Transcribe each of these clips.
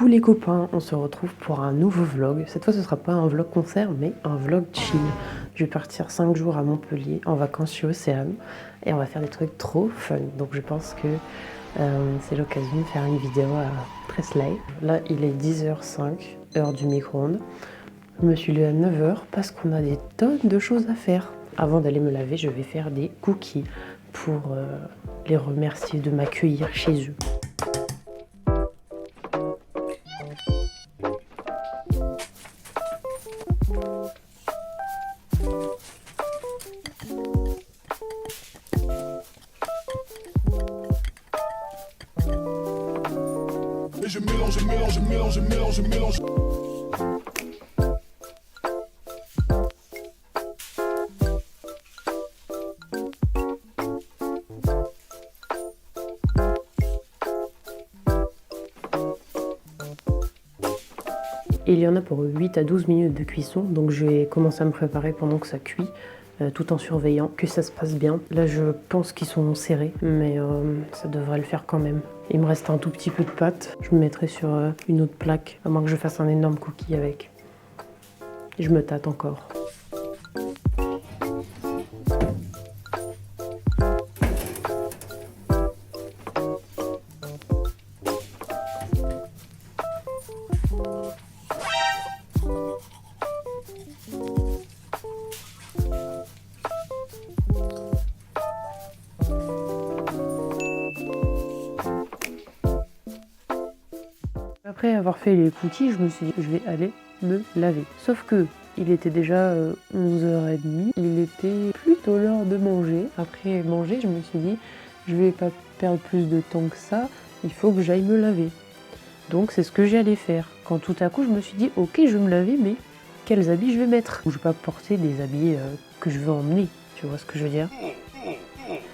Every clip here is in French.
Coucou les copains, on se retrouve pour un nouveau vlog. Cette fois ce sera pas un vlog concert mais un vlog chill. Je vais partir 5 jours à Montpellier en vacances chez Océane et on va faire des trucs trop fun. Donc je pense que c'est l'occasion de faire une vidéo très slay. Là il est 10h05, heure du micro-ondes. Je me suis levée à 9h parce qu'on a des tonnes de choses à faire. Avant d'aller me laver, je vais faire des cookies pour les remercier de m'accueillir chez eux. Et je mélange, je mélange, je mélange, je mélange, je mélange. Il y en a pour 8 à 12 minutes de cuisson, donc je vais commencer à me préparer pendant que ça cuit, tout en surveillant que ça se passe bien. Là je pense qu'ils sont serrés, mais ça devrait le faire quand même. Il me reste un tout petit peu de pâte, je me mettrai sur une autre plaque, à moins que je fasse un énorme cookie avec. Je me tâte encore. Après avoir fait les cookies, je me suis dit je vais aller me laver. Sauf que il était déjà 11h30, il était plutôt l'heure de manger. Après manger, je me suis dit je vais pas perdre plus de temps que ça, il faut que j'aille me laver. Donc c'est ce que j'allais faire. Quand tout à coup je me suis dit ok je vais me laver, mais quels habits je vais mettre? Je vais pas porter des habits que je veux emmener, tu vois ce que je veux dire?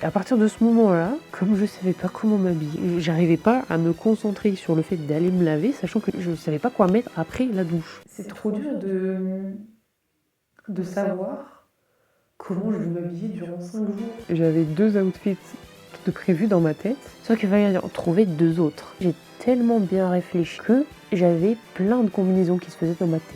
À partir de ce moment-là, comme je savais pas comment m'habiller, j'arrivais pas à me concentrer sur le fait d'aller me laver, sachant que je savais pas quoi mettre après la douche. C'est trop dur de savoir comment je vais m'habiller durant 5 jours. J'avais 2 outfits de prévus dans ma tête, sauf qu'il fallait en trouver 2 autres. J'ai tellement bien réfléchi que j'avais plein de combinaisons qui se faisaient dans ma tête.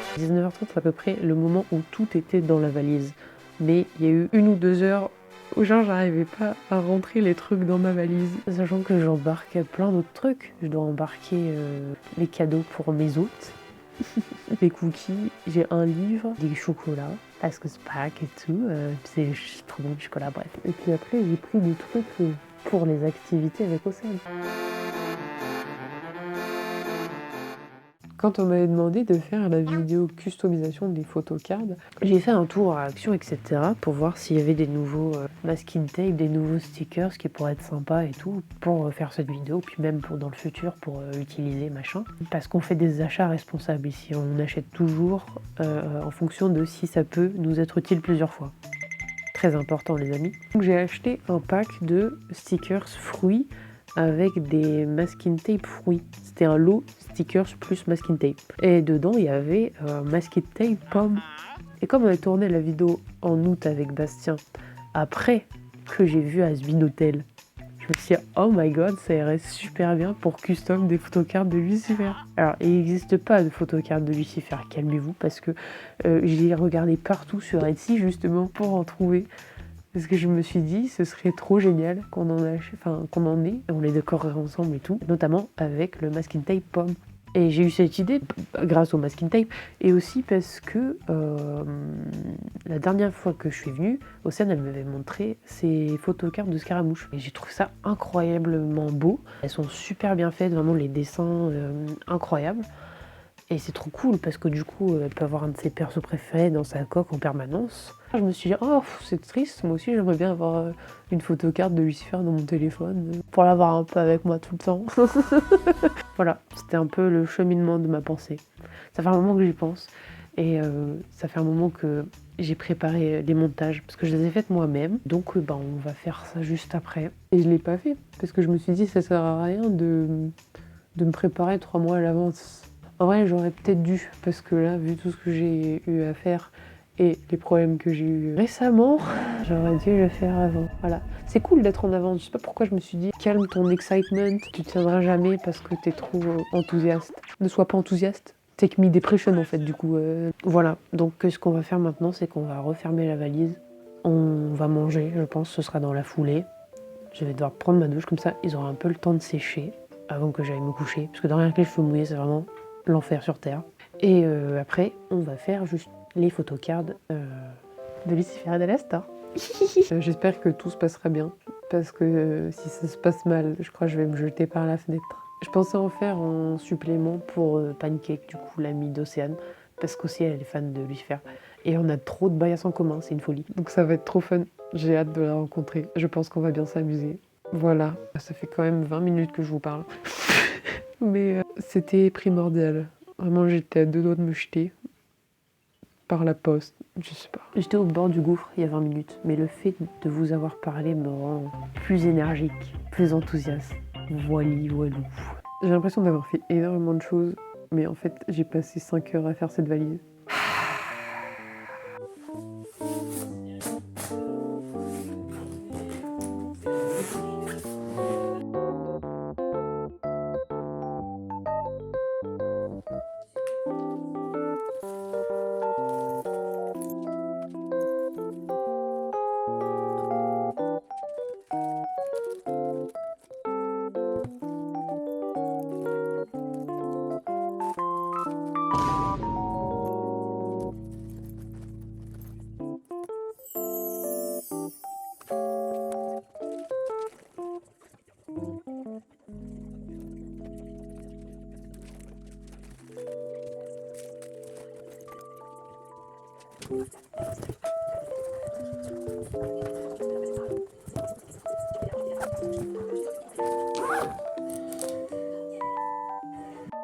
« 19h30, c'est à peu près le moment où tout était dans la valise. Mais il y a eu 1 ou 2 heures où genre j'arrivais pas à rentrer les trucs dans ma valise. Sachant que j'embarquais plein d'autres trucs. Je dois embarquer les cadeaux pour mes hôtes, les cookies, j'ai un livre, des chocolats, parce que c'est Pâques et tout, c'est trop bon le chocolat, bref. Et puis après j'ai pris des trucs pour les activités avec Océane. Quand on m'avait demandé de faire la vidéo customisation des photocards, j'ai fait un tour à Action, etc. pour voir s'il y avait des nouveaux masking tape, des nouveaux stickers qui pourraient être sympas et tout, pour faire cette vidéo, puis même pour dans le futur pour utiliser machin. Parce qu'on fait des achats responsables ici, on achète toujours en fonction de si ça peut nous être utile plusieurs fois. Très important les amis. Donc j'ai acheté un pack de stickers fruits avec des masking tape fruits. C'était un lot stickers plus masking tape. Et dedans, il y avait masking tape pomme. Et comme on a tourné la vidéo en août avec Bastien, après que j'ai vu Asbin Hotel, je me suis dit, oh my god, ça irait super bien pour custom des photocards de Lucifer. Alors, il n'existe pas de photocards de Lucifer, calmez-vous, parce que j'ai regardé partout sur Etsy justement pour en trouver. Parce que je me suis dit, ce serait trop génial qu'on en ait, on les décorerait ensemble et tout, notamment avec le masking tape pomme. Et j'ai eu cette idée grâce au masking tape, et aussi parce que la dernière fois que je suis venue, Océane, elle m'avait montré ses photocards de Scaramouche. Et j'ai trouvé ça incroyablement beau. Elles sont super bien faites, vraiment les dessins incroyables. Et c'est trop cool parce que du coup, elle peut avoir un de ses persos préférés dans sa coque en permanence. Je me suis dit, oh, c'est triste, moi aussi j'aimerais bien avoir une photocarte de Lucifer dans mon téléphone pour l'avoir un peu avec moi tout le temps. Voilà, c'était un peu le cheminement de ma pensée. Ça fait un moment que j'y pense et ça fait un moment que j'ai préparé les montages parce que je les ai faites moi-même. Donc on va faire ça juste après. Et je l'ai pas fait parce que je me suis dit, ça sert à rien de me préparer 3 mois à l'avance. En vrai, j'aurais peut-être dû, parce que là, vu tout ce que j'ai eu à faire et les problèmes que j'ai eu récemment, j'aurais dû le faire avant. Voilà. C'est cool d'être en avance. Je sais pas pourquoi je me suis dit, calme ton excitement, tu tiendras jamais parce que t'es trop enthousiaste. Ne sois pas enthousiaste. Take me depression en fait, du coup. Voilà. Donc ce qu'on va faire maintenant, c'est qu'on va refermer la valise. On va manger, je pense, ce sera dans la foulée. Je vais devoir prendre ma douche, comme ça, ils auront un peu le temps de sécher avant que j'aille me coucher. Parce que dans rien que les cheveux mouillés, c'est vraiment l'enfer sur Terre. Et après, on va faire juste les photocards de Lucifer et d'Alastor. J'espère que tout se passera bien. Parce que si ça se passe mal, je crois que je vais me jeter par la fenêtre. Je pensais en faire un supplément pour Pancake, du coup, l'amie d'Océane. Parce qu'aussi, elle est fan de Lucifer. Et on a trop de bias en commun, c'est une folie. Donc ça va être trop fun. J'ai hâte de la rencontrer. Je pense qu'on va bien s'amuser. Voilà, ça fait quand même 20 minutes que je vous parle. Mais c'était primordial. Vraiment, j'étais à 2 doigts de me jeter par la poste, je sais pas. J'étais au bord du gouffre il y a 20 minutes, mais le fait de vous avoir parlé me rend plus énergique, plus enthousiaste. Voili, voilou. J'ai l'impression d'avoir fait énormément de choses, mais en fait, j'ai passé 5 heures à faire cette valise.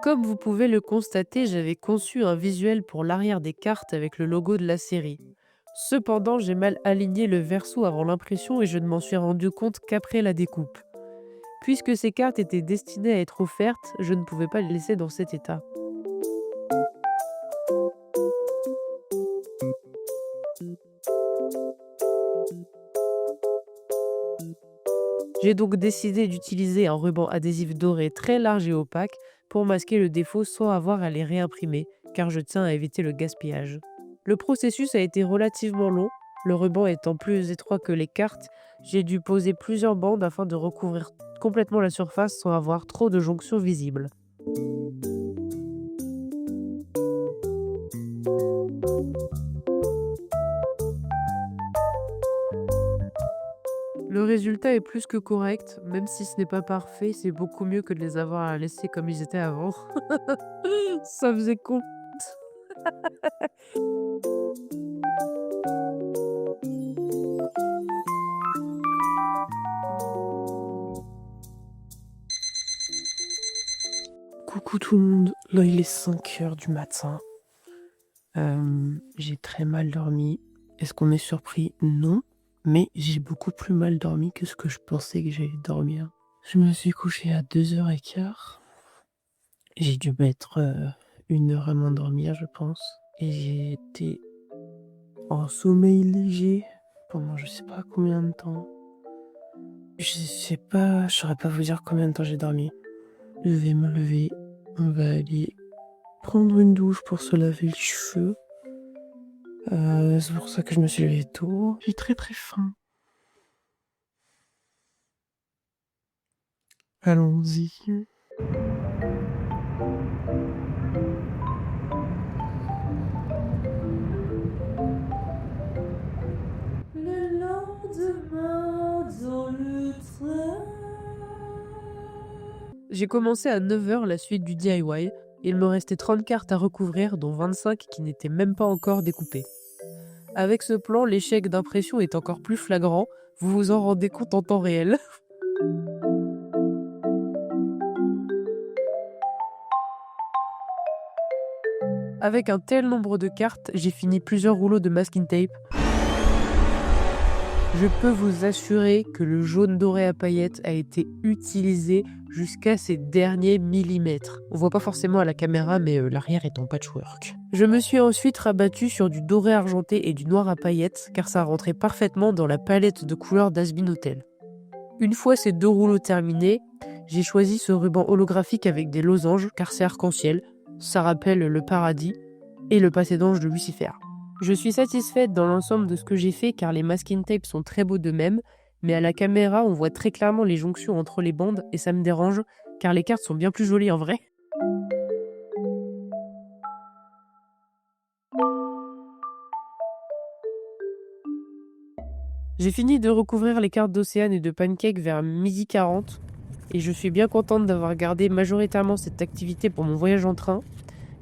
Comme vous pouvez le constater, j'avais conçu un visuel pour l'arrière des cartes avec le logo de la série. Cependant, j'ai mal aligné le verso avant l'impression et je ne m'en suis rendu compte qu'après la découpe. Puisque ces cartes étaient destinées à être offertes, je ne pouvais pas les laisser dans cet état. J'ai donc décidé d'utiliser un ruban adhésif doré très large et opaque pour masquer le défaut sans avoir à les réimprimer, car je tiens à éviter le gaspillage. Le processus a été relativement long, le ruban étant plus étroit que les cartes, j'ai dû poser plusieurs bandes afin de recouvrir complètement la surface sans avoir trop de jonctions visibles. Le résultat est plus que correct, même si ce n'est pas parfait, c'est beaucoup mieux que de les avoir à laisser comme ils étaient avant. Ça faisait con. Coucou tout le monde, là il est 5 heures du matin. J'ai très mal dormi. Est-ce qu'on est surpris? Non. Mais j'ai beaucoup plus mal dormi que ce que je pensais que j'allais dormir. Je me suis couché à 2h15. J'ai dû mettre 1 heure à m'endormir, je pense. Et j'ai été en sommeil léger pendant je sais pas combien de temps. Je saurais pas vous dire combien de temps j'ai dormi. Je vais me lever, on va aller prendre une douche pour se laver les cheveux. C'est pour ça que je me suis levé tôt. J'ai très très faim. Allons-y. Le lendemain dans le train. J'ai commencé à 9h la suite du DIY. Il me restait 30 cartes à recouvrir, dont 25 qui n'étaient même pas encore découpées. Avec ce plan, l'échec d'impression est encore plus flagrant. Vous vous en rendez compte en temps réel. Avec un tel nombre de cartes, j'ai fini plusieurs rouleaux de masking tape. Je peux vous assurer que le jaune doré à paillettes a été utilisé jusqu'à ses derniers millimètres. On voit pas forcément à la caméra, mais l'arrière est en patchwork. Je me suis ensuite rabattue sur du doré argenté et du noir à paillettes, car ça rentrait parfaitement dans la palette de couleurs d'Asbin Hotel. Une fois ces 2 rouleaux terminés, j'ai choisi ce ruban holographique avec des losanges, car c'est arc-en-ciel, ça rappelle le paradis et le passé d'ange de Lucifer. Je suis satisfaite dans l'ensemble de ce que j'ai fait car les masking tapes sont très beaux d'eux-mêmes, mais à la caméra on voit très clairement les jonctions entre les bandes et ça me dérange car les cartes sont bien plus jolies en vrai. J'ai fini de recouvrir les cartes d'Océane et de Pancake vers 12h40 et je suis bien contente d'avoir gardé majoritairement cette activité pour mon voyage en train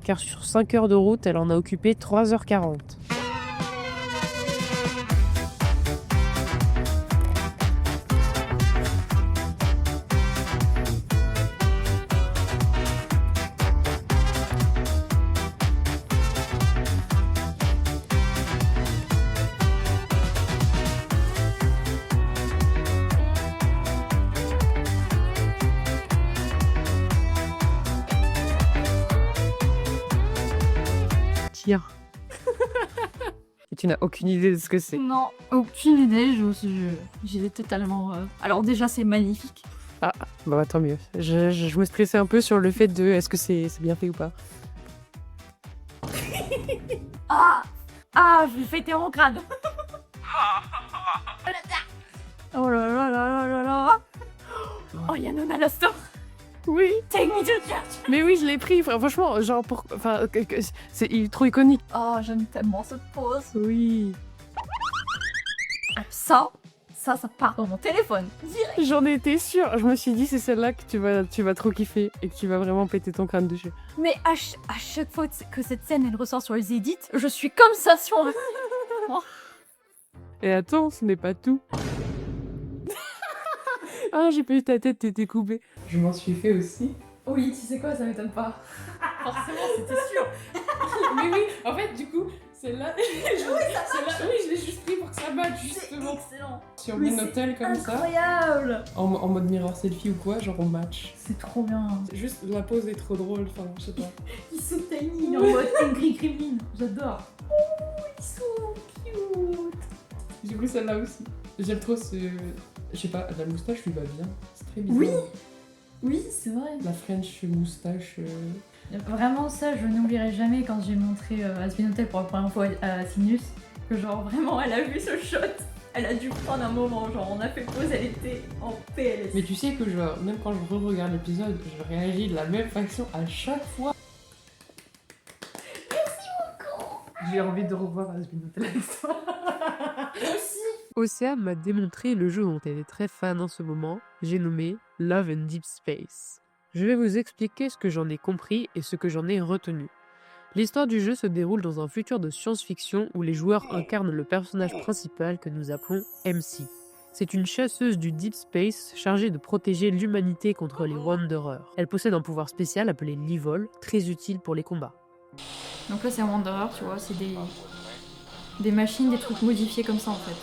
car sur 5 heures de route elle en a occupé 3h40. Tiens. Et tu n'as aucune idée de ce que c'est. Non, aucune idée, j'ai totalement... Alors déjà, c'est magnifique. Ah, bah tant mieux. Je me stressais un peu sur le fait de est-ce que c'est bien fait ou pas. Ah, je vais fêter mon crâne. Oh là là là là là là. Oh, Yanona Losto. Oui. Take me to church. Mais oui, je l'ai pris. Franchement, genre c'est trop iconique. Oh, j'aime tellement cette pose. Oui. Ça part dans mon téléphone. Direct. J'en étais sûre. Je me suis dit c'est celle-là que tu vas trop kiffer et que tu vas vraiment péter ton crâne dessus. Mais à chaque fois que cette scène elle ressort sur les edits, je suis comme ça sur. Et attends, ce n'est pas tout. Ah, j'ai pas eu ta tête, t'étais coupée. Je m'en suis fait aussi. Oui, tu sais quoi, ça m'étonne pas. Forcément, c'était sûr. Mais oui, en fait, du coup, celle-là, je l'ai juste pris pour que ça batte, justement. C'est excellent. Sur Binotel comme Incroyable. ça. En mode mirror selfie ou quoi, genre on match. C'est trop bien. Juste, la pose est trop drôle, enfin, je sais pas. Ils sont tiny, il est en mode Angry Gremlin. J'adore. Oh, ils sont cute. Du coup, celle-là aussi. J'aime trop ce... Je sais pas, la moustache lui va bien. C'est très bizarre. Oui. Oui, c'est vrai. La French moustache... Vraiment ça, je n'oublierai jamais quand j'ai montré Asbin Hotel pour la première fois à Sinus, que genre vraiment elle a vu ce shot, elle a dû prendre un moment, genre on a fait pause, elle était en PLS. Mais tu sais que genre, même quand je re-regarde l'épisode, je réagis de la même façon à chaque fois. Merci beaucoup. J'ai envie de revoir Asbin Hotel avec toi. Aussi. Océane m'a démontré le jeu dont elle est très fan en ce moment, j'ai nommé Love and Deep Space. Je vais vous expliquer ce que j'en ai compris et ce que j'en ai retenu. L'histoire du jeu se déroule dans un futur de science-fiction où les joueurs incarnent le personnage principal que nous appelons MC. C'est une chasseuse du Deep Space chargée de protéger l'humanité contre les Wanderers. Elle possède un pouvoir spécial appelé l'Evol, très utile pour les combats. Donc là c'est un Wanderer, tu vois, c'est des machines, des trucs modifiés comme ça en fait.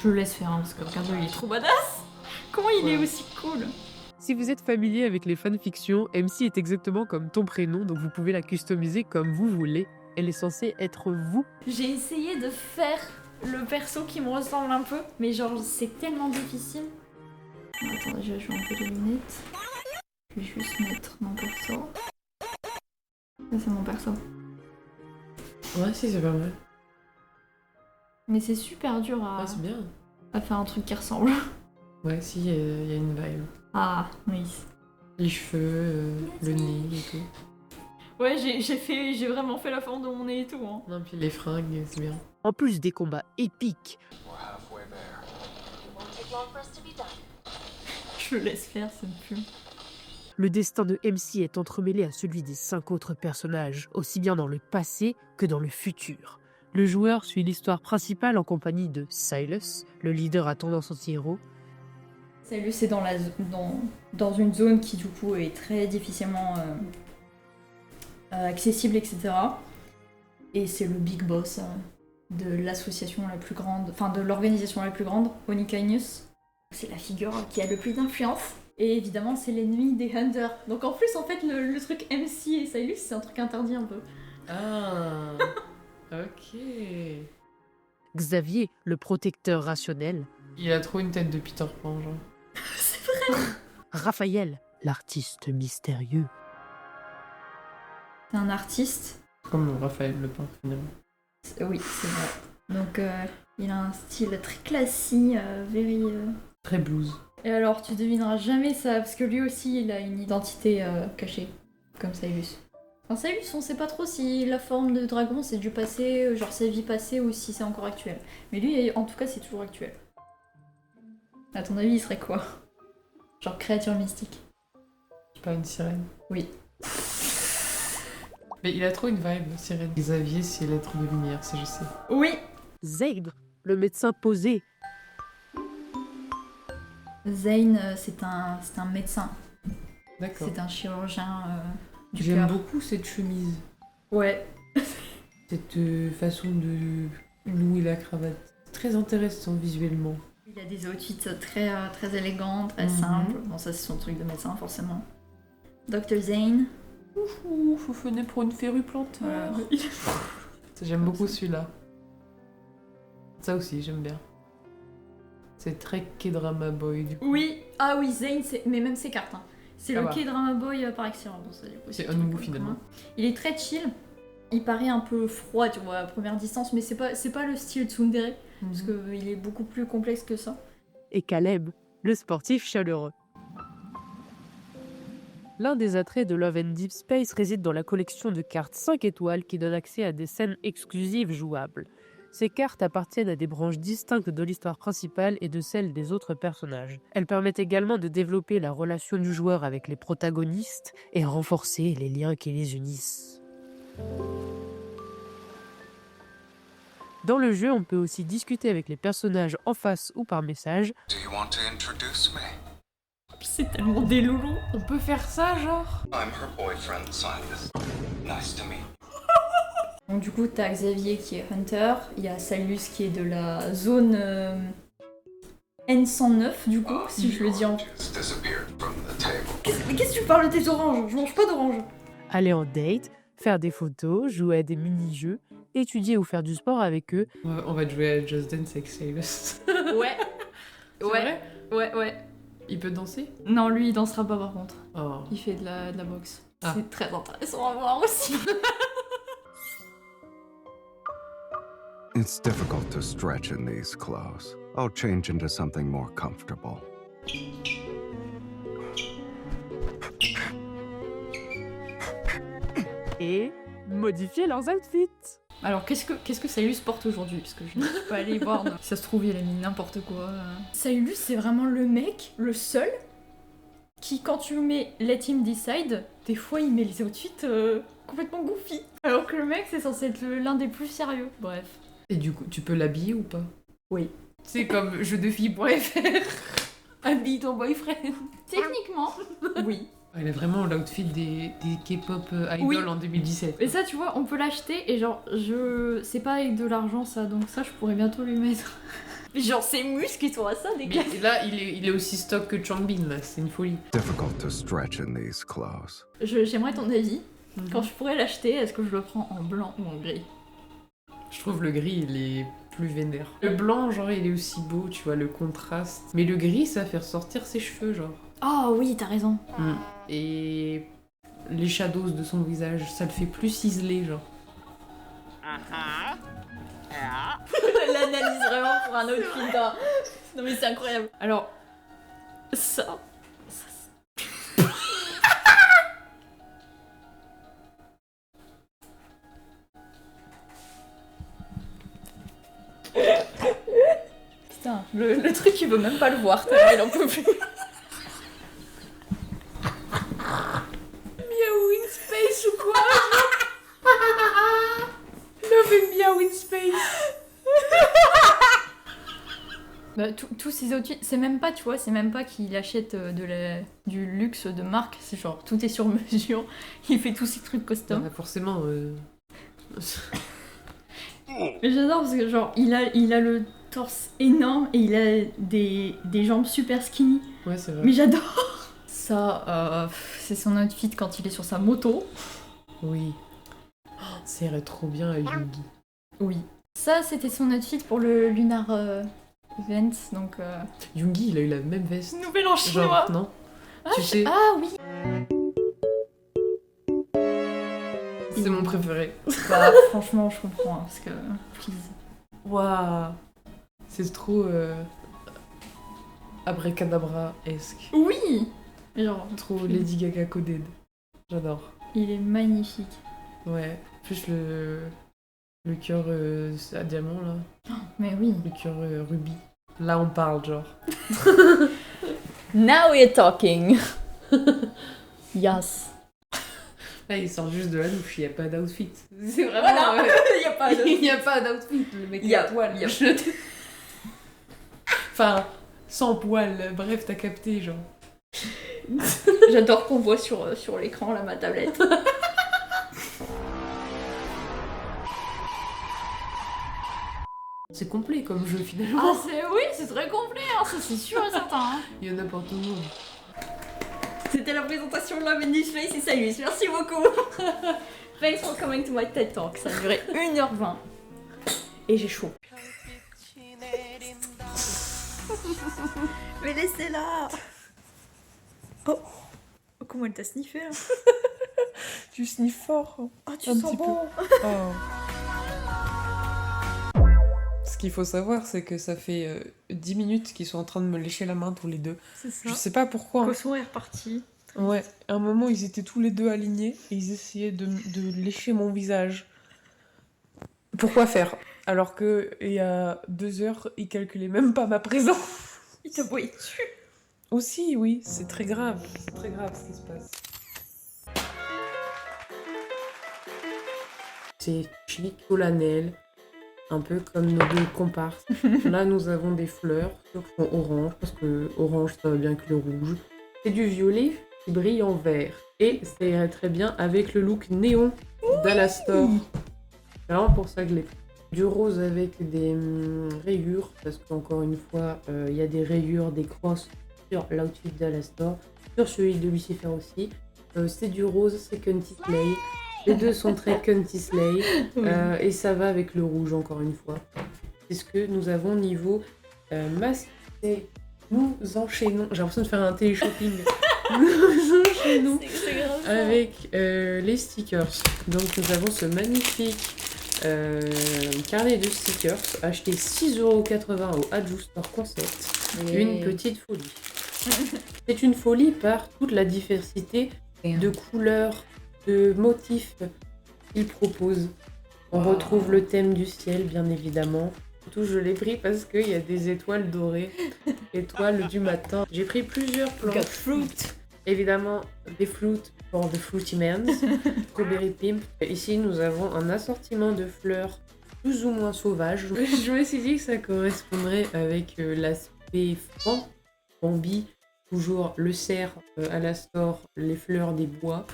Je le laisse faire hein, parce que regarde-le, il est trop badass. Comment il est aussi cool. Si vous êtes familier avec les fanfictions, MC est exactement comme ton prénom, donc vous pouvez la customiser comme vous voulez. Elle est censée être vous. J'ai essayé de faire le perso qui me ressemble un peu, mais genre c'est tellement difficile. Attends, déjà je vais enlever les lunettes. Je vais juste mettre mon perso. Ça c'est mon perso. Ouais, si, c'est pas mal. Mais c'est super dur c'est bien. à faire un truc qui ressemble. Ouais, si, il y a une vibe. Ah, oui. Les cheveux, le nez et tout. Ouais, j'ai vraiment fait la forme de mon nez et tout. Hein. Non, puis les fringues, c'est bien. En plus des combats épiques. Je le laisse faire, ça me fume. Le destin de MC est entremêlé à celui des 5 autres personnages, aussi bien dans le passé que dans le futur. Le joueur suit l'histoire principale en compagnie de Silas, le leader à tendance anti-héros. Salut, c'est dans une zone qui du coup est très difficilement accessible, etc. Et c'est le big boss. de l'association la plus grande, enfin de l'organisation la plus grande, Onikinus. C'est la figure qui a le plus d'influence. Et évidemment, c'est l'ennemi des Hunters. Donc en plus, en fait, le truc MC et Sailus, c'est un truc interdit un peu. Ah, ok. Xavier, le protecteur rationnel. Il a trop une tête de Peter Pan, genre. C'est vrai. Raphaël, l'artiste mystérieux. C'est un artiste. Comme Raphaël le peintre, finalement. Oui, c'est vrai. Donc il a un style très classique, Très blues. Et alors, tu devineras jamais ça, parce que lui aussi, il a une identité cachée, comme Sailus. Enfin, Sailus, on sait pas trop si la forme de dragon, c'est du passé, genre sa vie passée, ou si c'est encore actuel. Mais lui, en tout cas, c'est toujours actuel. À ton avis, il serait quoi? Genre créature mystique. Pas une sirène. Oui. Mais il a trop une vibe, sirène. Xavier, c'est l'être de lumière, ça je sais. Oui. Zègre, le médecin posé. Zane, c'est un médecin. D'accord. C'est un chirurgien du J'aime cœur. beaucoup cette chemise. Ouais. Cette façon de nouer la cravate. Très intéressant visuellement. Il a des outfits très, très élégants, très Mhm. simples. Bon, ça, c'est son truc de médecin, forcément. Dr. Zane. Ouh, faut venir pour une férue plante. Voilà. J'aime beaucoup celui-là. Ça aussi, j'aime bien. C'est très K-drama boy du coup. Oui, ah oui, Zane, mais même ses cartes. Hein. C'est Ça le va. K-drama boy par excellence. Bon, ça, du coup, C'est le Onwu, truc finalement. commun. Il est très chill. Il paraît un peu froid, tu vois, à première distance, mais c'est pas le style Tsundere, parce qu'il est beaucoup plus complexe que ça. Et Caleb, le sportif chaleureux. L'un des attraits de Love and Deep Space réside dans la collection de cartes 5 étoiles qui donne accès à des scènes exclusives jouables. Ces cartes appartiennent à des branches distinctes de l'histoire principale et de celles des autres personnages. Elles permettent également de développer la relation du joueur avec les protagonistes et renforcer les liens qui les unissent. Dans le jeu, on peut aussi discuter avec les personnages en face ou par message. Do you want to introduce me? C'est tellement des loulous. On peut faire ça, genre I'm her boyfriend, Silas. Nice to meet you. Donc du coup, t'as Xavier qui est Hunter, il y a Sailus qui est de la zone N109, du coup, si je le dis en... Just disappeared from the table. Mais qu'est-ce que tu parles de tes oranges? Je mange pas d'oranges. Aller en date, faire des photos, jouer à des mini-jeux, étudier ou faire du sport avec eux. On va jouer à Just Dance avec Sailus. Ouais. C'est Ouais. vrai Ouais. Il peut danser? Non, lui, il dansera pas par contre. Oh. Il fait de la boxe. Ah. C'est très intéressant à voir aussi. It's difficult to stretch in these clothes. I'll change into something more comfortable. Et modifier leurs outfits. Alors, qu'est-ce que Sailus porte aujourd'hui? Parce que je ne suis pas allée voir. Non. Si ça se trouve, il a mis n'importe quoi. Sailus, c'est vraiment le mec, le seul, qui, quand tu mets Let Him Decide, des fois, il met les outfits complètement goofy. Alors que le mec, c'est censé être l'un des plus sérieux. Bref. Et du coup, tu peux l'habiller ou pas? Oui. C'est comme jeu de filles.fr. Habille ton boyfriend. Techniquement, oui. Il a vraiment l'outfit des K-pop idols Oui. en 2017. Mais ça, tu vois, on peut l'acheter et genre, c'est pas avec de l'argent ça, donc ça, je pourrais bientôt lui mettre. Genre, ses muscles, ils sont à ça, des gars. Mais là, il est aussi stock que Changbin, là, c'est une folie. Difficult to stretch in these clothes. J'aimerais ton avis. Quand je pourrais l'acheter, est-ce que je le prends en blanc ou en gris? Je trouve le gris, il est plus vénère. Le blanc, genre, il est aussi beau, tu vois, le contraste. Mais le gris, ça fait ressortir ses cheveux, genre. Oh oui, t'as raison. Et les shadows de son visage, ça le fait plus ciselé, genre. L'analyse vraiment pour un autre film. Non mais c'est incroyable. Alors, ça Putain, le truc il veut même pas le voir, tellement il en peut plus. Miaou in space ou quoi? Love and Miaou in space. Bah, tous ces outfits, c'est même pas, tu vois, c'est même pas qu'il achète du luxe de marque, c'est genre tout est sur mesure, il fait tous ces trucs custom. Bah, forcément. Mais j'adore parce que genre il a le torse énorme et il a des jambes super skinny. Ouais, c'est vrai. Mais j'adore. Ça, c'est son outfit quand il est sur sa moto. Oui. Oh, ça irait trop bien à Yugi. Oui. Ça, c'était son outfit pour le Lunar Event, donc... Yugi, il a eu la même veste. Nouvel an chinois. Genre, non? Tu sais, Ah oui. c'est mon préféré. Bah franchement, je comprends, hein, parce que... Please. Waouh. C'est trop abracadabra-esque. Oui. Genre, Trop Lady Gaga coded. J'adore. il est magnifique. Ouais. Plus le cœur à diamant là. Mais oui. Le cœur rubis. Là on parle genre. Now we're talking. Yes. Là il sort juste de la douche, il n'y a pas d'outfit. C'est vraiment... Voilà. Il y a pas de... Il n'y a pas d'outfit, le mec Il y a- est à poil. il y a- Enfin, sans poil, bref, t'as capté genre. J'adore qu'on voit sur l'écran là ma tablette. C'est complet comme jeu finalement. Ah oui, c'est très complet, hein, ça c'est sûr et certain. Hein. Il y en a pour tout le monde. C'était la présentation de la Venus Face et salut, merci beaucoup. Thanks for coming to my TED Talk, ça a duré 1h20. Et j'ai chaud. Mais laissez-la. Oh, comment elle t'a sniffé hein. Tu sniffes fort. Oh, tu Un sens petit bon. Oh. Ce qu'il faut savoir, c'est que ça fait 10 minutes qu'ils sont en train de me lécher la main tous les deux. C'est ça. Je sais pas pourquoi. Cosson est reparti. Ouais, à un moment, ils étaient tous les deux alignés et ils essayaient de lécher mon visage. Pourquoi faire? Alors que il y a 2 heures, ils calculaient même pas ma présence. Il t'a boyé dessus. Aussi, oui, c'est très grave. C'est très grave ce qui se passe. C'est chic, solennel, un peu comme nos deux comparses. Là, nous avons des fleurs qui sont orange, parce que orange, ça va bien avec le rouge. C'est du violet qui brille en vert. Et ça irait très bien avec le look néon d'Alastor. C'est vraiment pour ça que je l'ai pris. Du rose avec des rayures, parce qu'encore une fois, il y a des rayures, des crosses sur l'outfit d'Alastor, sur celui de Lucifer aussi. C'est du rose, c'est Cunty Slay. Les deux sont très Cunty Slay. Et ça va avec le rouge, encore une fois. C'est ce que nous avons niveau masque. Et nous enchaînons. J'ai l'impression de faire un télé-shopping. Nous enchaînons C'est grave. avec les stickers. Donc nous avons ce magnifique carnet de stickers acheté 6,80€ au Adju Store Concept. Une petite folie. C'est une folie par toute la diversité de couleurs, de motifs qu'il propose. On retrouve le thème du ciel, bien évidemment. Surtout, je l'ai pris parce qu'il y a des étoiles dorées, étoiles du matin. J'ai pris plusieurs planches. Fruit. Évidemment, des fruits pour The Fruity Mans, Strawberry Pimp. Ici, nous avons un assortiment de fleurs plus ou moins sauvages. Je me suis dit que ça correspondrait avec l'aspect franc. Bambi, toujours le cerf, Alastor, les fleurs des bois.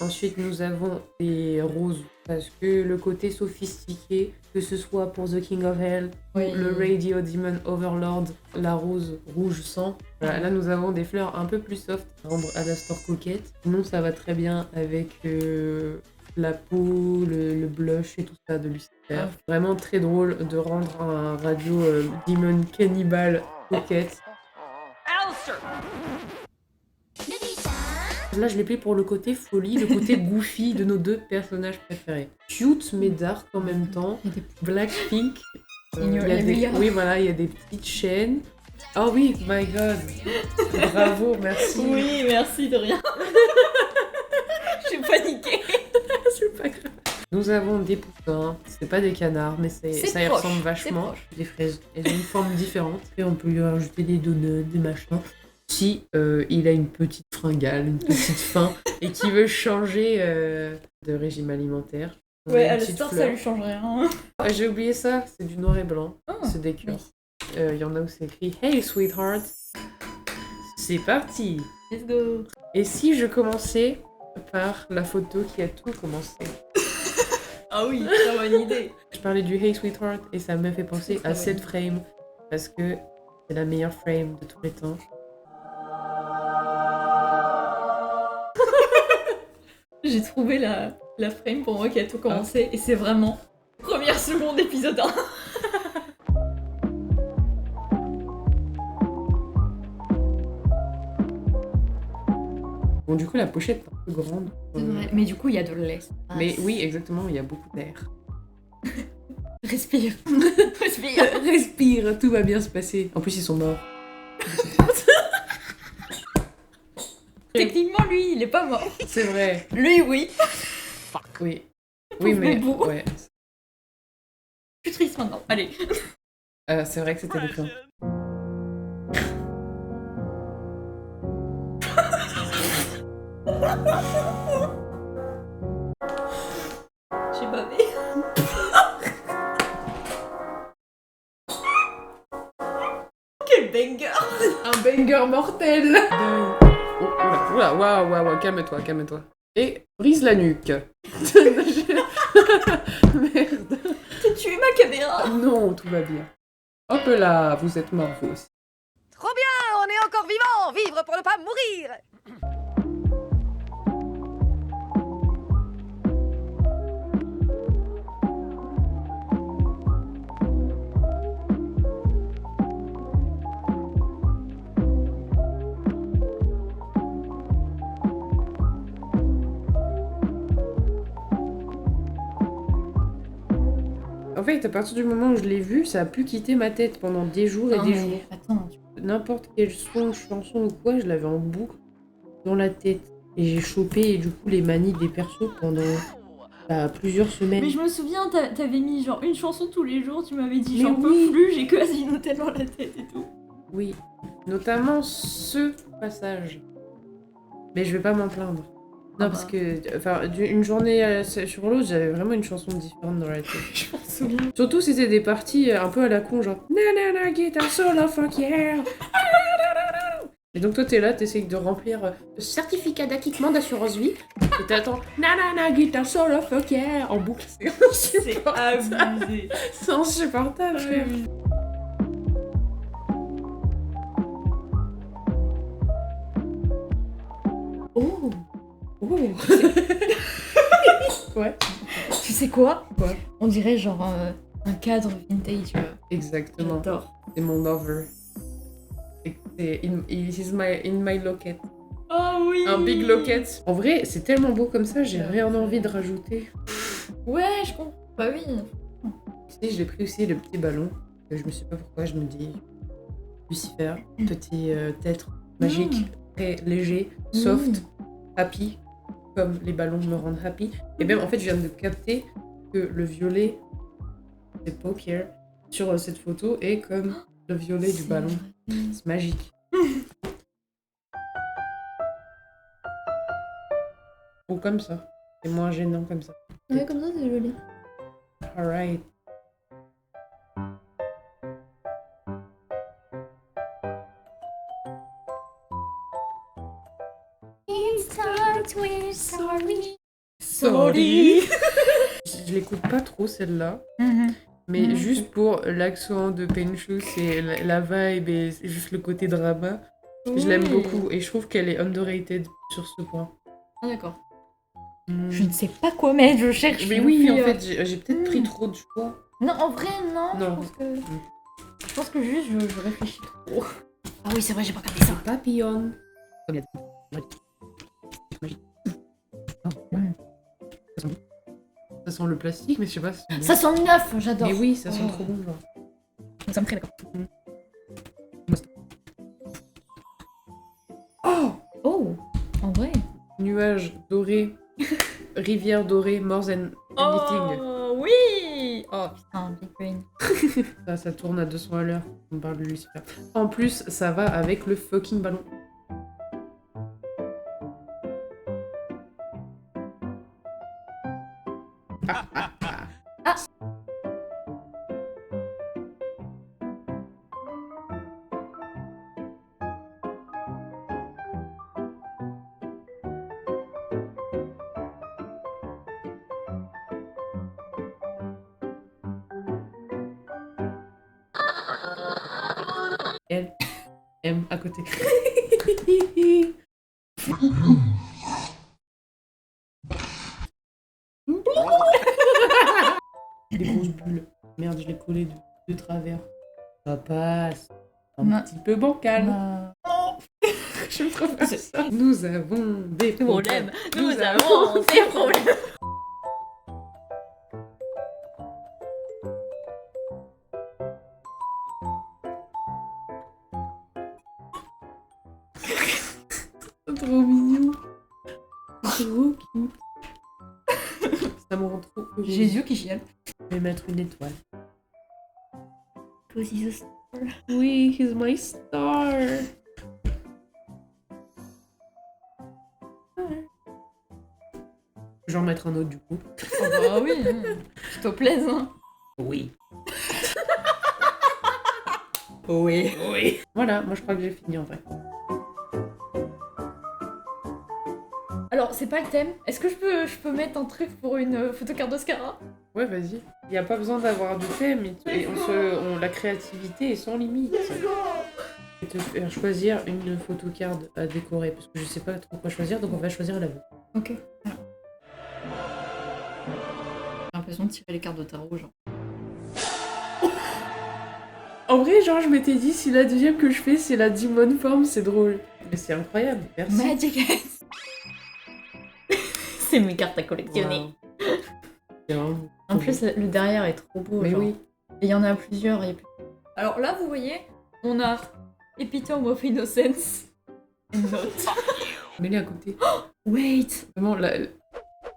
Ensuite, nous avons des roses, parce que le côté sophistiqué, que ce soit pour The King of Hell, Oui. le Radio Demon Overlord, la rose rouge sang. Voilà, là, nous avons des fleurs un peu plus soft, rendre Alastor coquette. Sinon, ça va très bien avec la peau, le blush et tout ça de Lucifer. Vraiment très drôle de rendre un Radio Demon Cannibal coquette. Là, je l'ai pris pour le côté folie, le côté goofy de nos deux personnages préférés. Cute mais dark en même temps. Il y a des Blackpink. Il y a des... des- Oui, voilà, il y a des petites chaînes. Oh oui, my god. Bravo, merci. Oui, merci de rien. J'ai paniqué. C'est pas grave. Nous avons des poussins. C'est pas des canards, mais ça y proche, ressemble c'est vachement. proche. Des fraises. Elles ont une forme différente. Et on peut lui rajouter des donuts, des machins. Si il a une petite fringale, une petite faim, et qui veut changer de régime alimentaire. On a Ouais, une à petite l'histoire, ça fleur. lui change rien. Ah, j'ai oublié ça, c'est du noir et blanc. Ah, c'est des cœurs. Il y en a où c'est écrit Hey sweetheart. C'est parti. Let's go. Et si je commençais par la photo qui a tout commencé? Ah oui, très bonne idée. Je parlais du Hey Sweetheart et ça m'a fait penser à cette frame parce que c'est la meilleure frame de tous les temps. J'ai trouvé la frame pour moi qui a tout commencé et c'est vraiment première seconde épisode 1. Bon, du coup, la pochette est un peu grande. Mais du coup, il y a de l'espace. Mais oui, exactement, il y a beaucoup d'air. Respire. Respire. Respire, tout va bien se passer. En plus, ils sont morts. Techniquement, lui, il est pas mort. C'est vrai. Lui, oui. Oui. Oui, mais. Pauvre Ouais. Je suis triste maintenant. Allez. C'est vrai que c'était le temps. J'ai bavé. Quel banger. Un banger mortel. Oh, oula, waouh, calme-toi, calme-toi. Et brise la nuque. Merde. T'as tué ma caméra. Non, tout va bien. Hop là, vous êtes morts vous aussi. Trop bien, on est encore vivant, vivre pour ne pas mourir. En fait, à partir du moment où je l'ai vu, ça a pu quitter ma tête pendant des jours et Non, des mais jours. attends. N'importe quel son, chanson ou quoi, je l'avais en boucle dans la tête. Et j'ai chopé du coup les manies des persos pendant plusieurs semaines. Mais je me souviens, t'avais mis genre une chanson tous les jours, tu m'avais dit Mais j'en peux oui. plus, j'ai que Asino dans la tête et tout. Oui, notamment ce passage. Mais je vais pas m'en plaindre. Non, Ah parce bah. que, enfin, une journée sur l'autre, j'avais vraiment une chanson différente dans la tête. Je m'en souviens. Surtout, c'était des parties un peu à la con, genre nanana, guitar solo, fuck yeah. Et donc, toi, t'es là, t'essayes de remplir le certificat d'acquittement d'assurance vie. Et t'attends nanana, guitar solo, fuck yeah, en boucle. C'est C'est insupportable. abusé. C'est insupportable, frère. Oh. Oh. Ouais. Tu sais quoi? Quoi? On dirait genre un cadre vintage, tu vois. Exactement. J'adore. C'est mon lover. C'est in my locket. Oh oui. Un big locket. En vrai, c'est tellement beau comme ça, j'ai rien envie de rajouter. Ouais, je comprends. Bah oui. Tu sais, je l'ai pris aussi le petit ballon. Je me sais pas pourquoi, je me dis Lucifer, petit être magique, très léger, soft, happy, comme les ballons me rendent happy. Et même en fait, je viens de capter que le violet, c'est poker, sur cette photo est comme le violet du ballon. C'est magique. Ou comme ça. C'est moins gênant comme ça. Ouais, comme ça, c'est joli. Alright. Sorry. Je l'écoute pas trop celle-là, mais juste pour l'accent de Penchu, c'est la vibe et c'est juste le côté drama. Je l'aime beaucoup et je trouve qu'elle est underrated sur ce point. Ah, d'accord. Je ne sais pas quoi mettre, je cherche. Mais oui, en fait, j'ai peut-être pris trop de choix. Non, en vrai, non. Non. Je pense que juste, je réfléchis trop. Ah oui, c'est vrai, j'ai pas regardé ça. Papillon. Ça sent le plastique, mais je sais pas si c'est bon. Ça sent neuf, j'adore. Mais oui, ça sent Oh. trop bon, genre. Ça me très d'accord. Oh! Oh, en vrai. Nuages dorés, rivière dorée, more than anything. Oh, oui. Oh, putain, Big Brain. Ça tourne à 200 à l'heure, on parle de Lucifer. En plus, ça va avec le fucking ballon. L, M à côté. Des grosses bulles. Merde, je l'ai collé de travers. Ça passe. Un petit peu bancal. Je préfère ça. Nous avons des problèmes. Nous avons des problèmes. Trop mignon. Trop cute. Ça me rend trop heureux. Jésus qui chiale. Je vais mettre une étoile. Cosy the star. Oui, he's my star. Je vais en mettre un autre du coup. Oh bah oui, je te plaise, hein. Oui. Oui. Oui. Voilà, moi je crois que j'ai fini en vrai. Alors, c'est pas le thème. Est-ce que je peux mettre un truc pour une photocarte d'Oscara? Ouais, vas-y. Il n'y a pas besoin d'avoir de thème. La créativité est sans limite. Je vais te faire choisir une photocarte à décorer parce que je sais pas trop quoi choisir, donc on va choisir la vôtre. Ok. Alors. J'ai l'impression de tirer les cartes de tarot, genre. En vrai, genre, je m'étais dit, si la deuxième que je fais, c'est la Demon Form, c'est drôle. Mais c'est incroyable, merci. Magic Hands. C'est mes cartes à collectionner. Wow. C'est vraiment En plus, le derrière est trop beau. Mais genre. oui. Et il y en a plusieurs. Alors là, vous voyez, on a Epitome of Innocence. Une note. Mets-les à côté. Wait. Vraiment,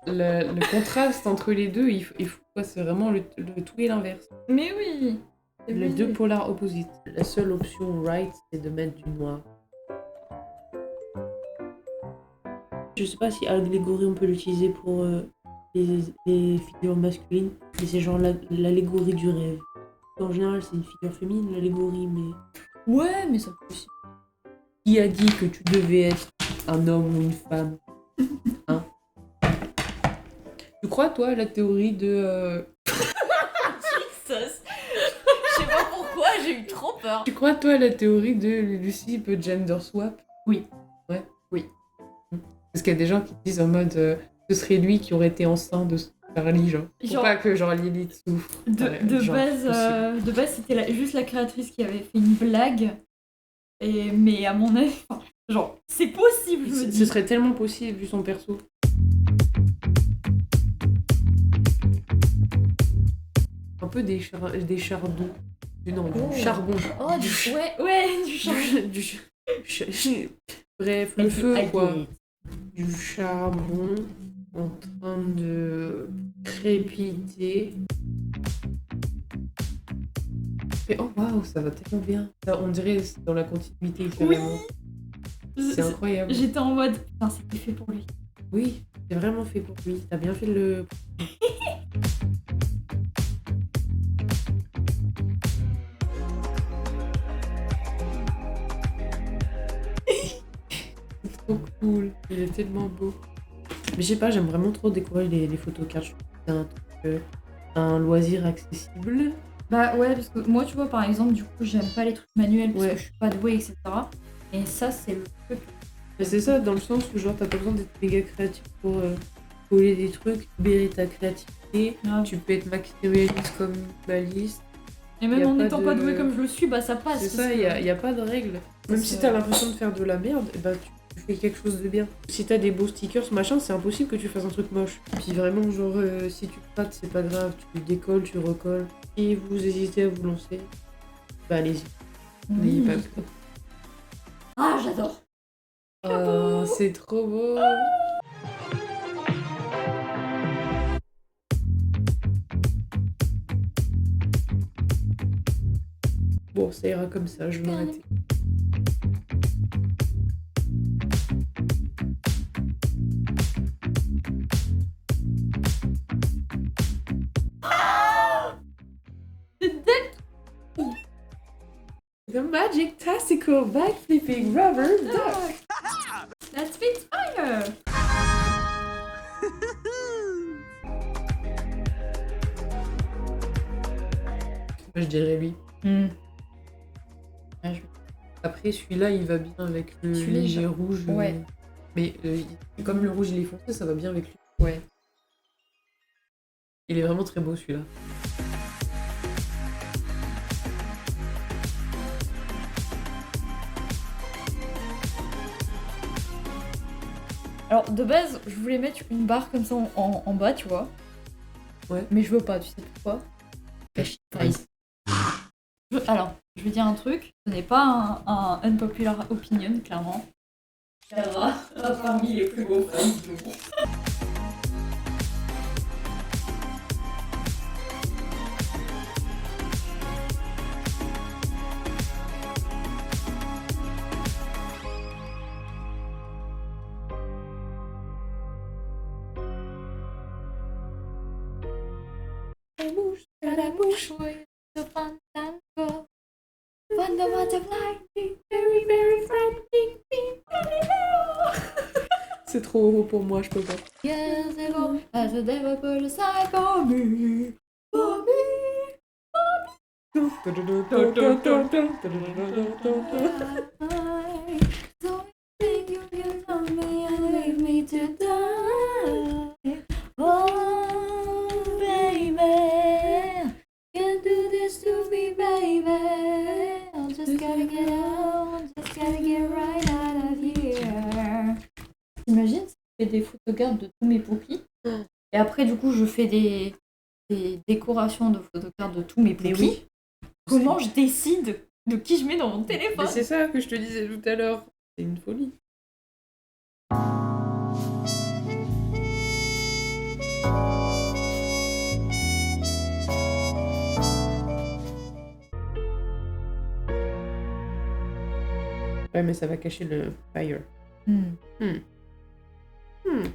le contraste entre les deux, il faut quoi. C'est vraiment le tout et l'inverse. Mais oui. Les deux polars opposites. La seule option right, c'est de mettre du noir. Je sais pas si allégorie on peut l'utiliser pour les figures masculines, mais c'est genre l'allégorie du rêve. En général, c'est une figure féminine, l'allégorie, mais... Ouais, mais ça peut aussi. Qui a dit que tu devais être un homme ou une femme? Hein? Tu crois, toi, à la théorie de... Jesus. Je sais pas pourquoi, j'ai eu trop peur. Tu crois, toi, à la théorie de Lucie peut gender swap? Oui. Ouais? Oui. Parce qu'il y a des gens qui disent en mode ce serait lui qui aurait été enceinte de Charlie, genre. Pour pas que genre Lilith souffre. De base, c'était juste la créatrice qui avait fait une blague. Mais à mon avis, genre, c'est possible, je me dis. Ce serait tellement possible vu son perso. Un peu des chardons. Non, du charbon. Oh, du charbon. Bref, le feu, quoi. Du charbon en train de crépiter. Et oh waouh, ça va tellement bien. Ça, on dirait c'est dans la continuité carrément. C'est incroyable. J'étais en mode, putain, c'était fait pour lui. Oui, c'est vraiment fait pour lui. T'as bien fait de le... C'est trop cool. Il est tellement beau. Mais je sais pas, j'aime vraiment trop décorer les photocards. Je trouve que c'est un truc, un loisir accessible. Bah ouais, parce que moi, tu vois, par exemple, du coup, j'aime pas les trucs manuels parce Ouais. que je suis pas douée, etc. Et ça, c'est le truc. Mais c'est ça, dans le sens où genre t'as pas besoin d'être méga créatif pour coller des trucs, libérer ta créativité. Grave. Tu peux être maximaliste comme minimaliste. Et même y a en pas étant de- pas douée comme je le suis, bah ça passe. C'est parce ça, que- il y a pas de règle. Même si c'est- t'as l'impression de faire de la merde, et bah tu fais quelque chose de bien. Si t'as des beaux stickers, machin, c'est impossible que tu fasses un truc moche. Puis vraiment, genre, si tu rates, c'est pas grave, tu décolles, tu recolles. Si vous hésitez à vous lancer, bah allez-y. N'ayez pas peur. Ah, j'adore. Oh, c'est trop beau. Bon, ça ira comme ça, je vais m'arrêter. The Magic Tactical Backflipping Rubber Duck. That's Spitfire. Je dirais oui. Ouais, Après, celui-là, il va bien avec le Celui-là, léger rouge. Ouais. Mais comme le rouge, il est foncé, ça va bien avec lui. Ouais. Il est vraiment très beau, celui-là. Alors, de base, je voulais mettre une barre comme ça en bas, tu vois. Ouais. Mais je veux pas, tu sais pourquoi? Alors, je vais dire un truc. Ce n'est pas un unpopular opinion, clairement. Clara a parmi les plus beaux fans du monde. La mouche, oui, the fandango. When the butterfly, very, very frightening me. C'est trop haut pour moi, je peux pas. Years ago, as the devil put aside for me, for me. Don't think you can love me and leave me to die. Oh, baby, can't do this to me, baby. I just gotta get out, just gotta get right out of here. T'imagines si je fais des photocards de tous mes pupilles et après, du coup, je fais des décorations de photocards de tous mes pupilles. oui. Comment je décide de qui je mets dans mon téléphone? Mais c'est ça que je te disais tout à l'heure. C'est une folie. Ouais, mais ça va cacher le fire. Non. Non.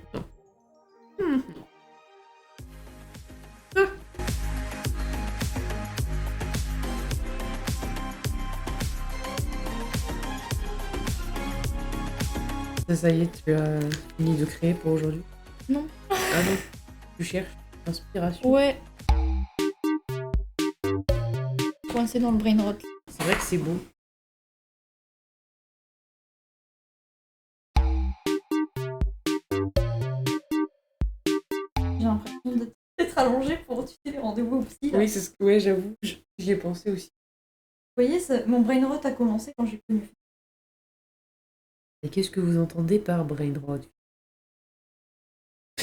Ça y est, tu as fini de créer pour aujourd'hui? Non. Ah non. Tu cherches inspiration? Ouais. Coincé dans le brain rot. C'est vrai que c'est beau. J'ai l'impression d'être allongée pour tuer les rendez-vous au psy. Là. Oui, c'est ce que... Ouais, j'avoue, j'y ai pensé aussi. Vous voyez, mon brain rot a commencé quand j'ai connu. Et qu'est-ce que vous entendez par brain rot?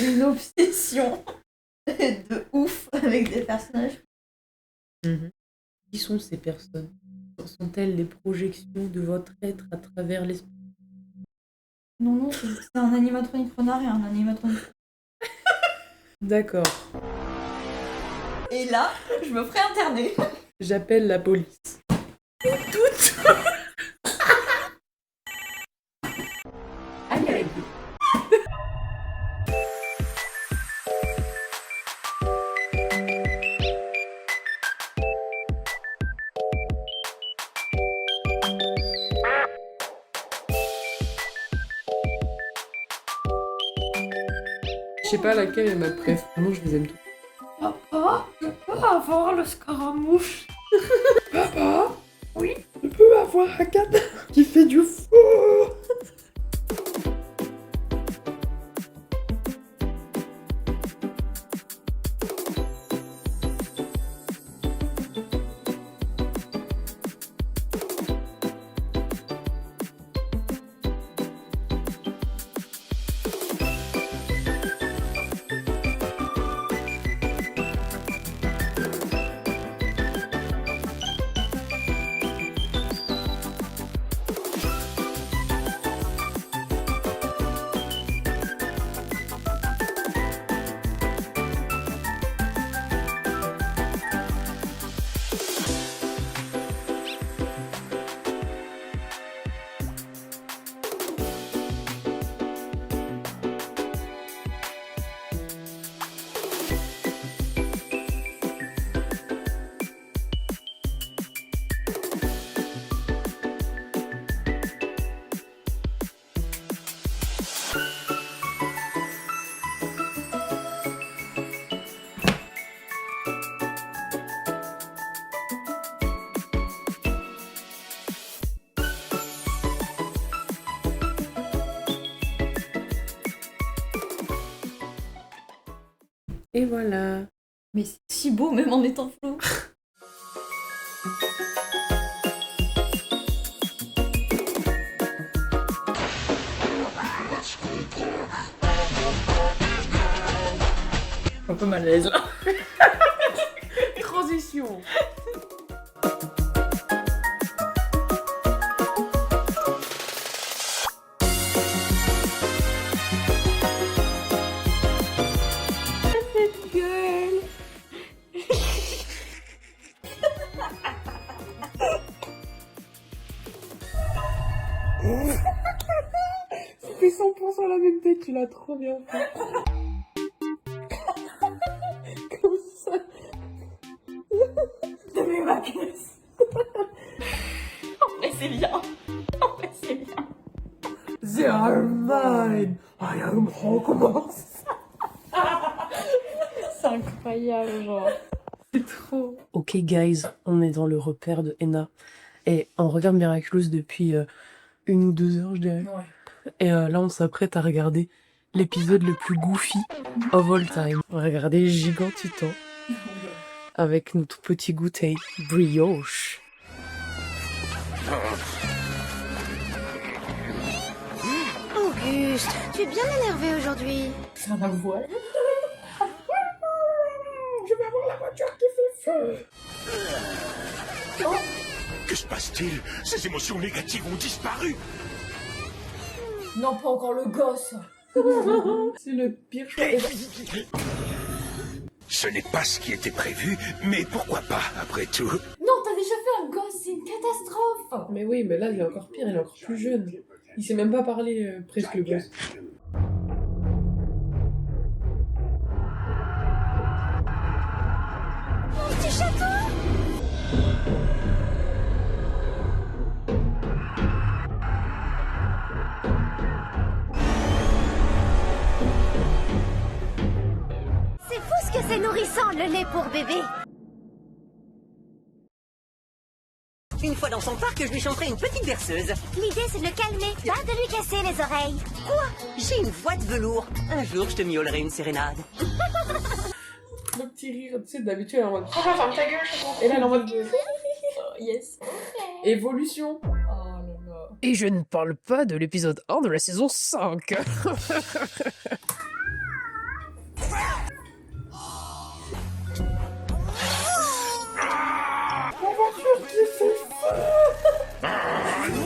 Une obsession de ouf avec des personnages. Qui sont ces personnes? Sont-elles les projections de votre être à travers l'esprit? Non, c'est un animatronique renard et un animatronique. D'accord. Et là, je me ferai interner. J'appelle la police. Toutes. Aïe aïe. Je sais pas laquelle est ma préf. Non, je les aime tous. Papa, je peux avoir le scaramouche? Papa, oui, je peux avoir un canard qui fait du feu. Et voilà. Mais c'est si beau, même en étant flou. Un peu mal à l'aise là. Transition. Tu fais 100% la même tête, tu l'as trop bien fait. Comme ça. De mes vacances. En vrai, c'est bien. En vrai, c'est bien. They are mine. I am recommence. C'est incroyable, genre. C'est trop. Ok, guys, on est dans le repère de Henna. Et on regarde Miraculous depuis 1 ou 2 heures, je dirais. Ouais. Et là, on s'apprête à regarder l'épisode le plus goofy of all time. On va regarder Gigantitan avec notre petit goûter brioche. Auguste, tu es bien énervé aujourd'hui. C'est un voile. Que se passe-t-il? Ces émotions négatives ont disparu. Non, pas encore le gosse. C'est le pire choix. Ce n'est pas ce qui était prévu, mais pourquoi pas, après tout? Non, t'as déjà fait un gosse, c'est une catastrophe. Mais oui, mais là, il est encore pire, il est encore plus jeune. Il sait même pas parler presque le gosse. Petit château. C'est fou ce que c'est nourrissant, le lait pour bébé. Une fois dans son parc, je lui chanterai une petite berceuse. L'idée, c'est de le calmer, pas de lui casser les oreilles. Quoi? J'ai une voix de velours. Un jour, je te miaulerai une sérénade. Le petit rire, tu sais, d'habitude, elle est en mode ah, ferme ta gueule, je suis contente. Et là, elle est en mode Yes. évolution. Oh là là. Et je ne parle pas de l'épisode 1 de la saison 5.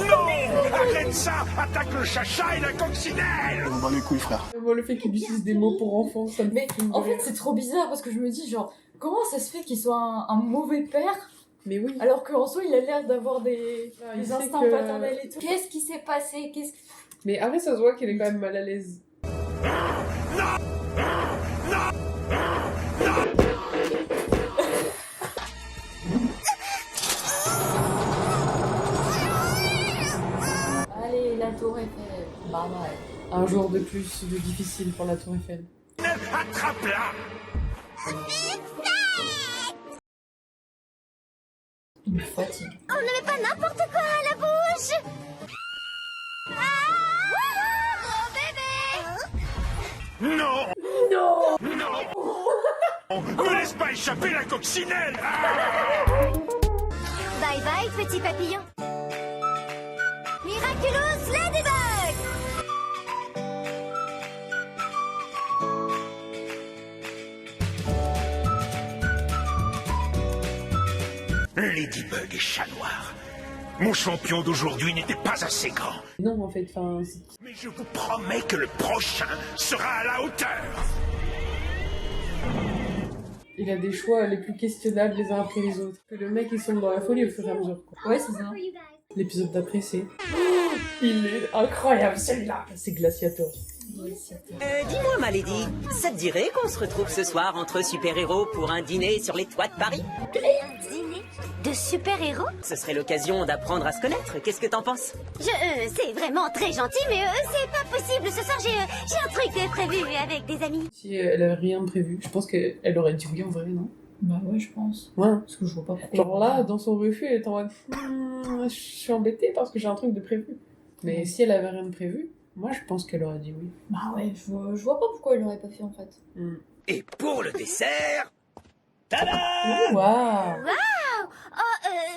Non! Arrête ça! Attaque le chacha et la coccinelle! On bat les couilles, frère. Moi, le fait qu'il utilise des mots pour enfants, ça me Mais fume de en fait, rire. c'est trop bizarre parce que je me dis, genre, comment ça se fait qu'il soit un mauvais père Mais oui. alors qu'en soi, il a l'air d'avoir des il sait instincts que- paternels et tout. Qu'est-ce qui s'est passé? Mais après, ça se voit qu'il est quand même mal à l'aise. Allez, la tour Eiffel. Bah ouais. Un jour de plus de difficile pour la Tour Eiffel. Attrape-la! Il me fatigue. On ne met pas n'importe quoi à la bouche. Ah, gros bébé. Non! Non! Non! Me laisse pas échapper la coccinelle! Ah! Bye bye, petit papillon. Miraculous Ladybug. Ladybug et chat noir. Mon champion d'aujourd'hui n'était pas assez grand. Non, en fait, enfin... Mais je vous promets que le prochain sera à la hauteur. Il a des choix les plus questionnables les uns après les autres. Que le mec, il sombre dans la folie au fur et à mesure, quoi. Ouais, c'est ça. L'épisode d'après, c'est... Il est incroyable, celui-là. C'est Glaciator. Dis-moi, ma lady, ça te dirait qu'on se retrouve ce soir entre super-héros pour un dîner sur les toits de Paris? Dîner de super-héros. Ce serait l'occasion d'apprendre à se connaître. Qu'est-ce que t'en penses? C'est vraiment très gentil, mais c'est pas possible. Ce soir, j'ai un truc de prévu avec des amis. Si elle avait rien de prévu, je pense qu'elle aurait dit oui en vrai, non? Bah ouais, je pense. Ouais. Parce que je vois pas pourquoi. Genre là, dans son refus, elle est en mode je suis embêtée parce que j'ai un truc de prévu. Mais si elle avait rien de prévu, moi je pense qu'elle aurait dit oui. Bah ouais, je vois pas pourquoi il l'aurait pas fait en fait. Et pour le dessert... Tada! Waouh.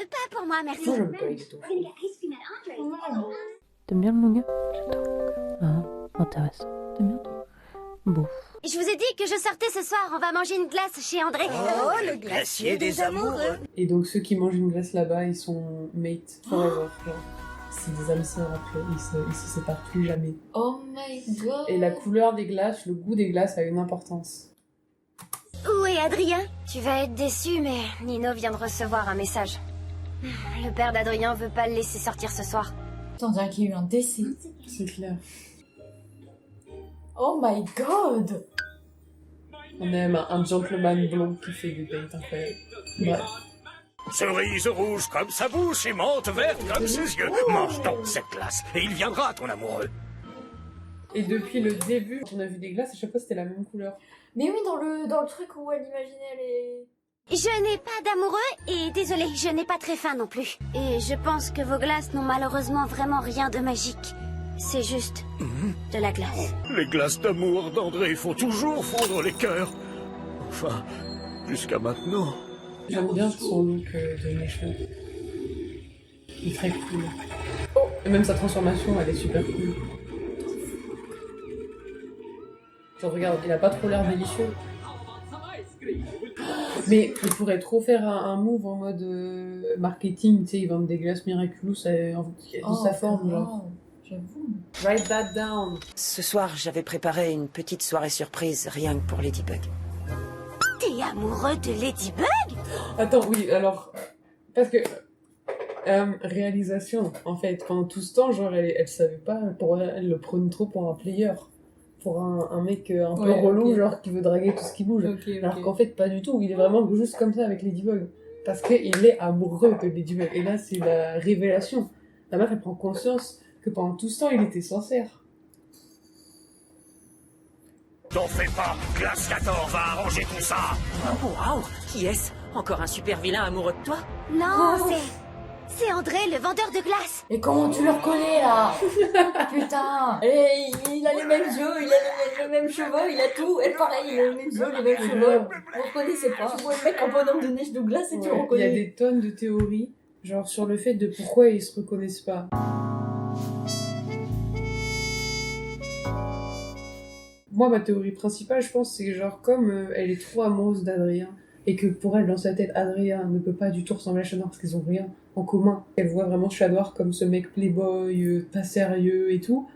Pas pour moi, merci. Moi, j'aime pas les tofu. T'aimes bien le manga? J'adore le manga. Ah, intéressant. T'aimes bien toi? Bon. Je vous ai dit que je sortais ce soir, on va manger une glace chez André. Oh, le glacier des amoureux. Et donc ceux qui mangent une glace là-bas, ils sont mates forever. Genre, c'est des âmes sœurs après, ils se séparent plus jamais. Oh my god. Et la couleur des glaces, le goût des glaces a une importance. Où est Adrien? Tu vas être déçu, mais Nino vient de recevoir un message. Le père d'Adrien veut pas le laisser sortir ce soir. On dirait qu'il y a eu un décès. C'est clair. Oh my god. On aime un gentleman blond qui fait des dates incroyables. Bref. Cerise rouge comme sa bouche et menthe verte comme ses yeux. Mange donc cette glace et il viendra ton amoureux. Et depuis le début, quand on a vu des glaces, à chaque fois c'était la même couleur. Mais oui, dans le truc où elle imaginait les... Je n'ai pas d'amoureux et désolé, je n'ai pas très faim non plus. Et je pense que vos glaces n'ont malheureusement vraiment rien de magique. C'est juste de la glace. Les glaces d'amour d'André font toujours fondre les cœurs. Enfin, jusqu'à maintenant. J'aime bien son look de méchant. Il est très cool. Et même sa transformation, elle est super cool. Genre, regarde, il a pas trop l'air délicieux. Mais il pourrait trop faire un move en mode marketing, tu sais, ils vendent des glaces Miraculous de sa forme, genre. J'avoue. Write that down. Ce soir, j'avais préparé une petite soirée surprise, rien que pour Ladybug. T'es amoureux de Ladybug? Attends, oui, alors... Parce que... réalisation, en fait, pendant tout ce temps, genre, elle savait pas, elle le prenait trop pour un player. Pour un mec un peu relou, ok. genre, qui veut draguer tout ce qui bouge. Ok, ok. Alors qu'en fait, pas du tout, il est vraiment juste comme ça avec Ladybug. Parce qu'il est amoureux de Ladybug. Et là, c'est la révélation. La meuf, elle prend conscience que pendant tout ce temps, il était sincère. T'en fais pas, Glace 14 va arranger tout ça. Oh, waouh! Qui est-ce? Encore un super vilain amoureux de toi? Non, c'est André, le vendeur de glace. Et comment tu le reconnais là? Putain. Et il a les mêmes yeux, il a les mêmes cheveux, il a tout. Elle pareil, il a les mêmes yeux, les mêmes cheveux. Vous reconnaissez pas. Tu vois le mec en bonhomme de neige de glace et tu le Il y a reconnais. des tonnes de théories, genre, sur le fait de pourquoi ils se reconnaissent pas. Moi, ma théorie principale, je pense, c'est que genre, comme elle est trop amoureuse d'Adrien, et que pour elle, dans sa tête, Adrien ne peut pas du tout ressembler à Chat Noir parce qu'ils ont rien en commun. Elle voit vraiment Chat Noir comme ce mec playboy, pas sérieux et tout.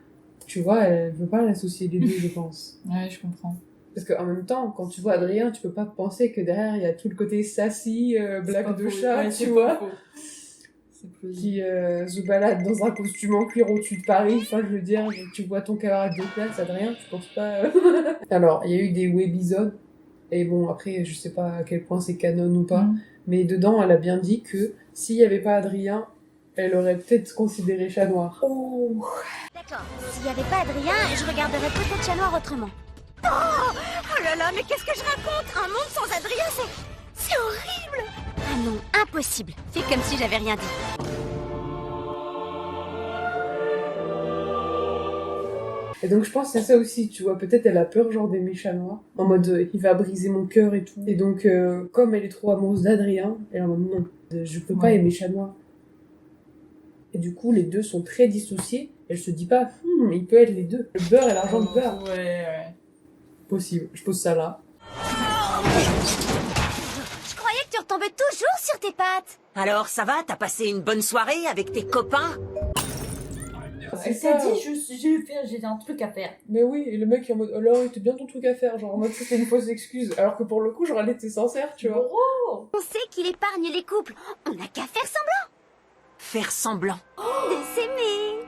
Tu vois, elle veut pas l'associer les deux, je pense. Ouais, je comprends. Parce qu'en même temps, quand tu vois Adrien, tu peux pas penser que derrière, il y a tout le côté sassy, blague de chat, tu vois, qui se balade dans un costume en cuir au-dessus de Paris. Enfin, je veux dire, tu vois ton camarade de classe, Adrien, tu penses pas... Alors, il y a eu des webisodes, et bon, après, je sais pas à quel point c'est canon ou pas, mais dedans, elle a bien dit que s'il y avait pas Adrien, elle aurait peut-être considéré Chat Noir. Oh. D'accord, s'il y avait pas Adrien, je regarderais peut-être Chat Noir autrement. Oh là là, mais qu'est-ce que je raconte? Un monde sans Adrien, c'est horrible. Ah non, impossible. Fais comme si j'avais rien dit. Et donc je pense que c'est ça aussi, tu vois, peut-être elle a peur genre d'aimer Chat Noir, en mode il va briser mon cœur et tout. Et donc comme elle est trop amoureuse d'Adrien, elle est en mode non, je peux pas aimer Chat Noir. Et du coup les deux sont très dissociés, elle se dit pas, il peut être les deux, le beurre et l'argent de beurre. Ouais. Possible, je pose ça là. Je croyais que tu retombais toujours sur tes pattes. Alors, ça va? T'as passé une bonne soirée avec tes copains? C'est Elle s'est dit, j'ai un truc à faire. Mais oui, et le mec est en mode, alors il était bien ton truc à faire, genre en mode c'était une fausse excuse, alors que pour le coup, genre elle était sincère, tu vois. On sait qu'il épargne les couples. On n'a qu'à faire semblant Faire semblant. de s'aimer.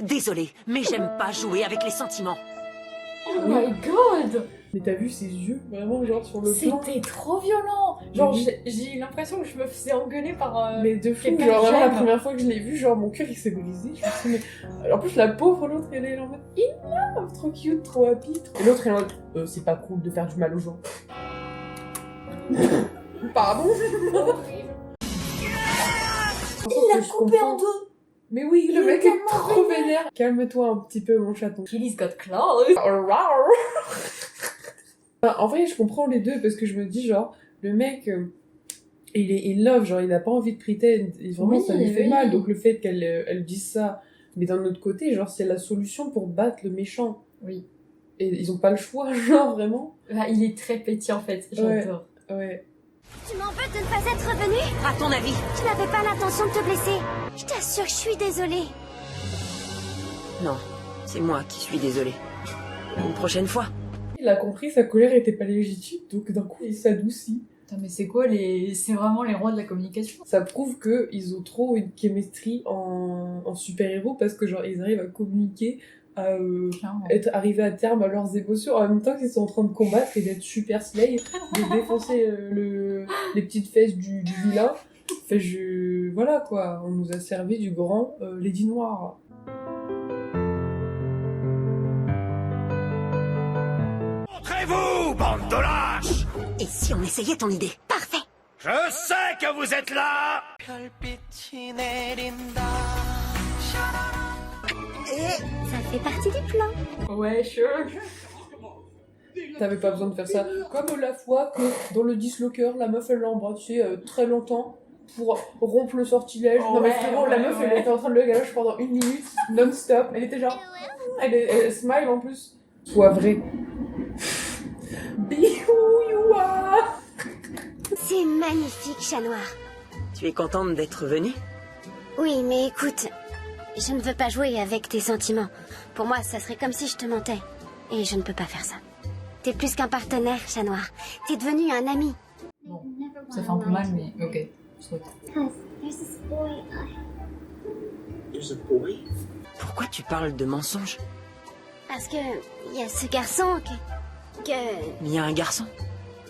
Désolé, mais j'aime pas jouer avec les sentiments. Oh my god. Mais t'as vu ses yeux, vraiment, genre sur le plan. C'était trop violent. Genre, Oui. j'ai eu l'impression que je me faisais engueuler par... Mais de fou, quelqu'un genre que vraiment la j'aime. première fois que je l'ai vu, genre mon cœur il s'est brisé. Je me suis dit, mais... En plus la pauvre l'autre elle est en mode love, trop cute, trop happy. Et l'autre elle est en mode c'est pas cool de faire du mal aux gens. Pardon. Il l'a coupé en deux. Mais oui, le Il est mec est tellement trop vénère. Calme-toi un petit peu mon chaton. Killy's got claws. Enfin, en vrai, je comprends les deux parce que je me dis, genre, le mec, il est in love, genre, il a pas envie de pretend. Et vraiment, Oui, ça lui fait oui. mal. Donc, le fait qu'elle elle dise ça, mais d'un autre côté, genre, c'est la solution pour battre le méchant. Oui. Et ils ont pas le choix, genre, vraiment. Bah, il est très petit en fait, j'adore. Ouais. Tu m'en veux de ne pas être revenu? À ton avis? Je n'avais pas l'intention de te blesser. Je t'assure que je suis désolée. Non, c'est moi qui suis désolé. Une prochaine fois. Il a compris, sa colère était pas légitime, donc d'un coup, il s'adoucit. Putain, mais c'est quoi les... C'est vraiment les rois de la communication. Ça prouve qu'ils ont trop une chemistry en super-héros parce que, genre, ils arrivent à communiquer, à Clairement. être arrivés à terme à leurs émotions en même temps qu'ils sont en train de combattre et d'être super slay, de défoncer les petites fesses du vilain. Fait, voilà quoi, on nous a servi du grand Lady Noire. Montrez-vous, bande de lâches! Et si on essayait ton idée? Parfait. Je sais que vous êtes là! Ça fait partie du plan. Ouais, sure. T'avais pas besoin de faire ça. Comme la fois que dans le Dislocker, la meuf elle l'a embrassé très longtemps pour rompre le sortilège. Non mais Ouais, frérot, la meuf elle était en train de le galoche pendant 1 minute, non-stop. Elle était genre... Elle smile en plus. Sois vrai. Be who you are. C'est magnifique, chat noir. Tu es contente d'être venue? Oui, mais écoute, je ne veux pas jouer avec tes sentiments. Pour moi, ça serait comme si je te mentais. Et je ne peux pas faire ça. T'es plus qu'un partenaire, chat noir. T'es devenu un ami. Bon, ça fait un peu mal, mais ok. Soit. Pourquoi tu parles de mensonges? Parce que il y a ce garçon que... Il y a un garçon.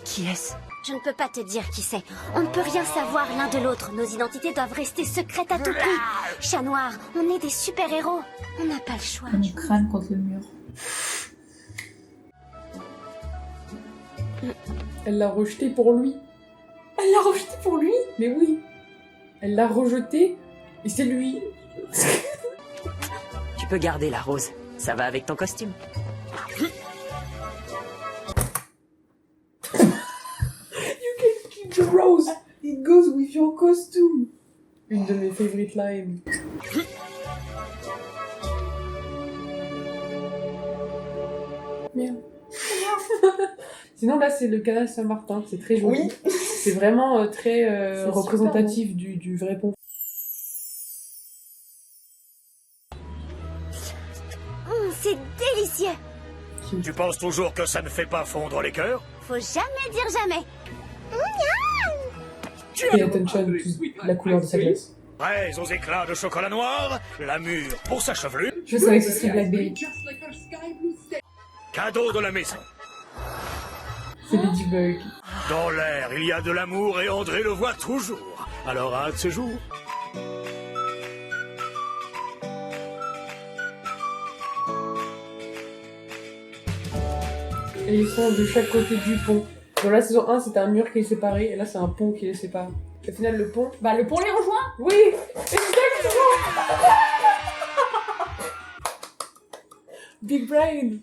Qui est-ce? Je ne peux pas te dire qui c'est. On ne peut rien savoir l'un de l'autre. Nos identités doivent rester secrètes à tout prix. Chat noir, on est des super-héros. On n'a pas le choix. Mon crâne contre le mur. Elle l'a rejeté pour lui. Elle l'a rejeté pour lui? Mais oui. Elle l'a rejeté et c'est lui. Tu peux garder la rose. Ça va avec ton costume. The rose, it goes with your costume. Une de mes favorite lines. Merde. Sinon là c'est le canal Saint-Martin, c'est très joli. Oui. C'est vraiment très C'est représentatif du vrai pont. C'est délicieux. Tu penses toujours que ça ne fait pas fondre les cœurs? Faut jamais dire jamais. Pay attention to la couleur de sa glace. Prêts aux éclats de chocolat noir, la mûre pour sa chevelure, Je savais que ce serait Blackberry. cadeau de la maison. C'est Ladybug. Dans l'air, il y a de l'amour et André le voit toujours. Alors un de ces jours. Et ils sont de chaque côté du pont. Dans la saison 1, c'était un mur qui les séparait, et là, c'est un pont qui les sépare. Au final, le pont... Bah, le pont les rejoint. Oui, exactement. Big brain.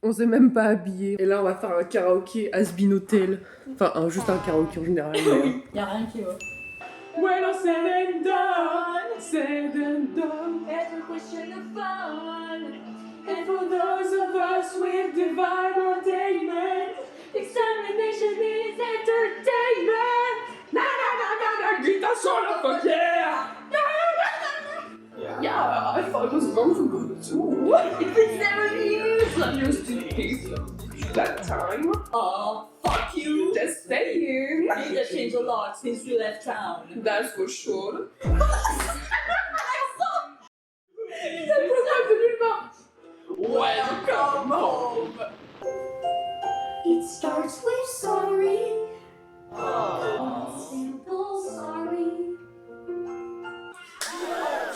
On s'est même pas habillé. Et là, on va faire un karaoké Has-Been Hotel. Enfin, juste un karaoké en général. Oui, y'a rien qui va. When I said and done, said and done. Every question of fun. And for those of us with divine ordainment, Examination is entertainment. na na na na na, guitar solo, fuck yeah! Yeah, I thought it was comfortable too. It's been 7 years. I'm used to this that time. Oh, fuck you. Just saying. Things have changed a lot since you left town. That's for sure. Welcome home. It starts with sorry. Simple sorry.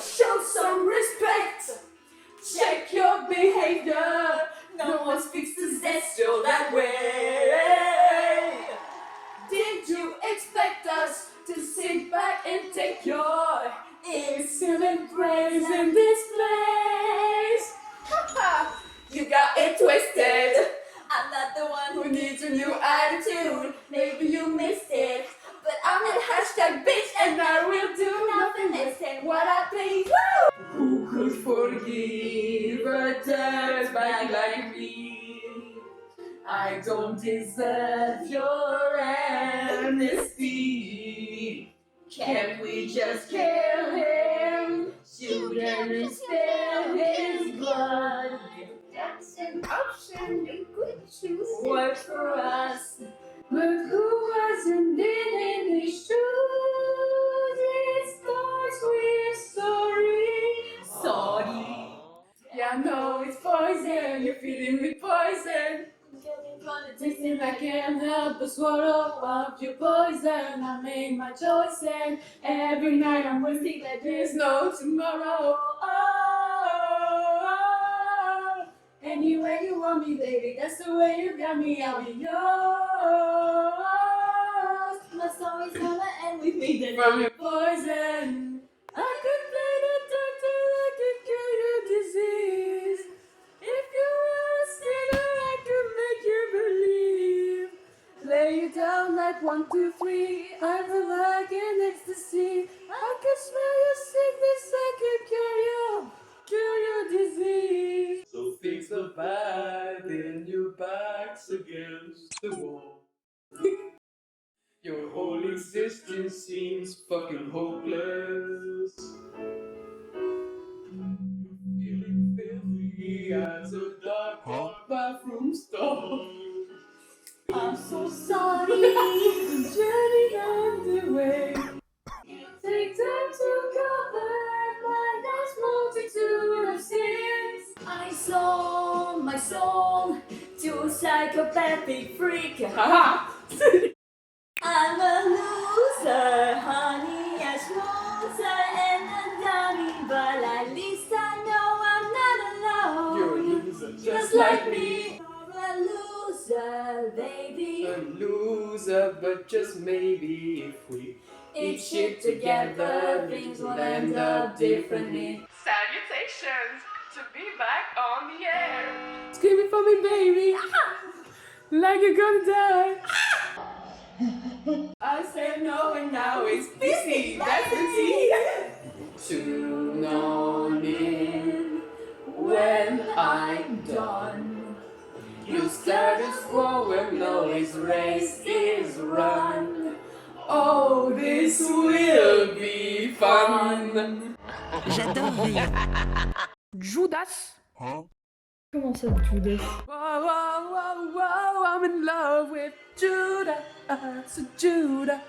Show some respect. Check your behavior. No one speaks to Zestial that way. Did you expect us to sit back and take your give a dirtbag like me. I don't deserve your amnesty. Can't we just kill him? Shoot and spill his blood. That's an option you could choose. Work for us. But who hasn't been in his shoes? It starts with sorry. Sorry. Yeah, no, it's poison. You're feeding me poison. Tasting I can't help but swallow up your poison. I made my choice and every night I'm wishing that there's no tomorrow. Oh, any way you want me, baby, that's the way you got me. I'll be yours. My story's gonna end with me from your poison. I could play the doctor, I could cure your disease. If you were a sinner, I could make you believe. Lay you down like 1, 2, 3. I feel like an ecstasy. I could smell your sickness, I could cure your disease. So things are bad, then your back's against the wall. Your whole existence seems fucking hopeless. Feeling filthy as a dark bathroom stall. I'm so sorry, journey underway. Take time to cover my last multitude of sins. I sold my soul to a psychopathic freak. I'm a loser, honey, a schmoozer and a dummy, but at least I know I'm not alone. You're a loser Just like me. I'm a loser, baby. A loser, but just maybe if we Eat shit together, things will end up differently. Salutations! To be back on the air! Screaming for me, baby. Like you're gonna die. I said no and now it's busy. That's the tea. Tune on in when I'm done. You status quo when no his race is run. Oh, this will be fun. J'adore rire. Judas. Comment ça, Judas? Whoa, whoa, whoa, whoa, I'm in love with Judas, Judas.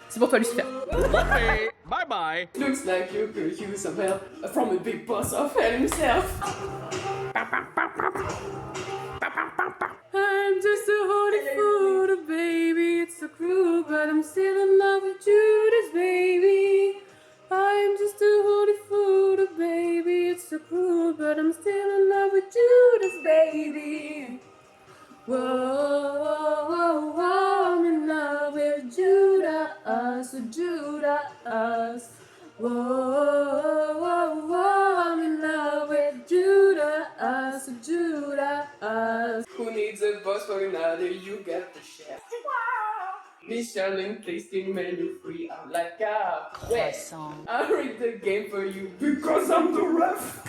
C'est pour toi, Lucifer. Okay, bye-bye. Looks like you could use some help from a big boss of hell himself. I'm just a holy fool, baby. It's so cruel, but I'm still in love with Judas, baby. I'm just a holy fool, baby. It's so cruel, but I'm still in love with Judas, baby. Whoa, whoa, whoa, I'm in love with Judas, Judas. Whoa, whoa, whoa, I'm in love with Judas, Judas. Who needs a boss for another? You get the chef. Michelin tasting menu free. I'm like a I rigged the game for you because I'm the ref.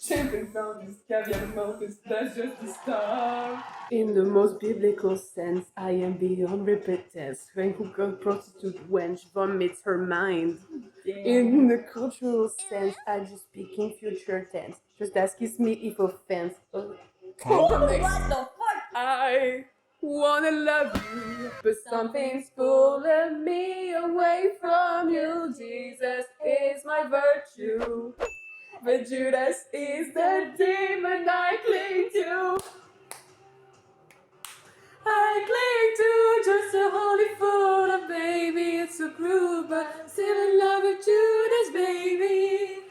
Champion found this caviar mountains, that's just the start. In the most biblical sense, I am beyond repentance. When hooker prostitute wench vomits her mind. In the cultural sense, I just speak in future tense. Just ask me if offense. What the fuck? I wanna love you, but something's pulling me away from you. Jesus is my virtue, but Judas is the demon I cling to. I cling to just a holy fool, baby. It's so cruel, but I'm still in love with Judas, baby.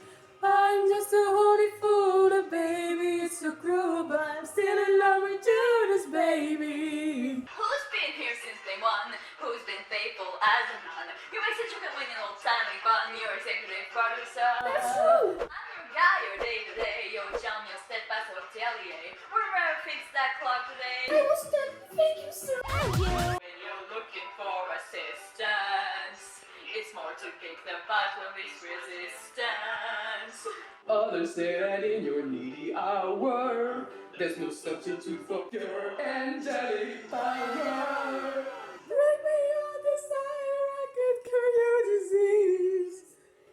I'm just a holy fool, baby. It's so cruel, but I'm still in love with Judas, baby. Who's been here since day one? Who's been faithful as a nun? You make such a good winning old timely fun. You're executive producer. That's true. I'm your guy, your day to day. Your charm, your steadfast hotelier. Where fix that clock today? I was done. Thank you, sir. When you're looking for assistance, it's more to kick the butt of this resistance. Others say that in your needy hour, there's no substitute for pure angelic power. Break me your desire, I could cure your disease.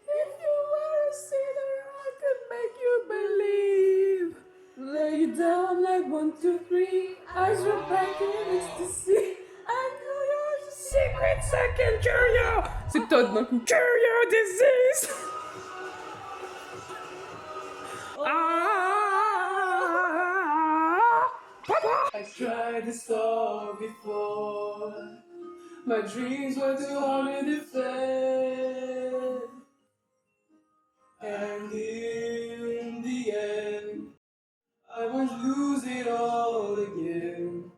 If you were a sinner, I could make you believe. Lay you down like 1, 2, 3, eyes were back in ecstasy. I know you're the secret second cure you. C'est toi de cure your disease. I tried this all before. My dreams were too hard to defend. And in the end, I was losing all again.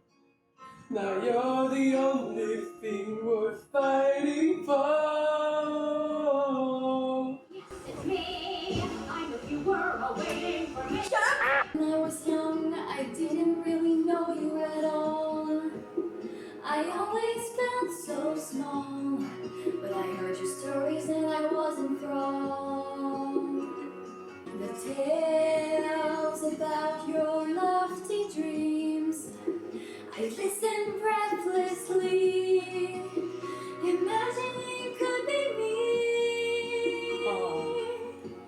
Now you're the only thing worth fighting for. It's me. I know you were all waiting for me. When I was young, I didn't really know you at all. I always felt so small, but I heard your stories and I was enthralled. The tales about your lofty dreams, I listened breathlessly, imagining you could be me.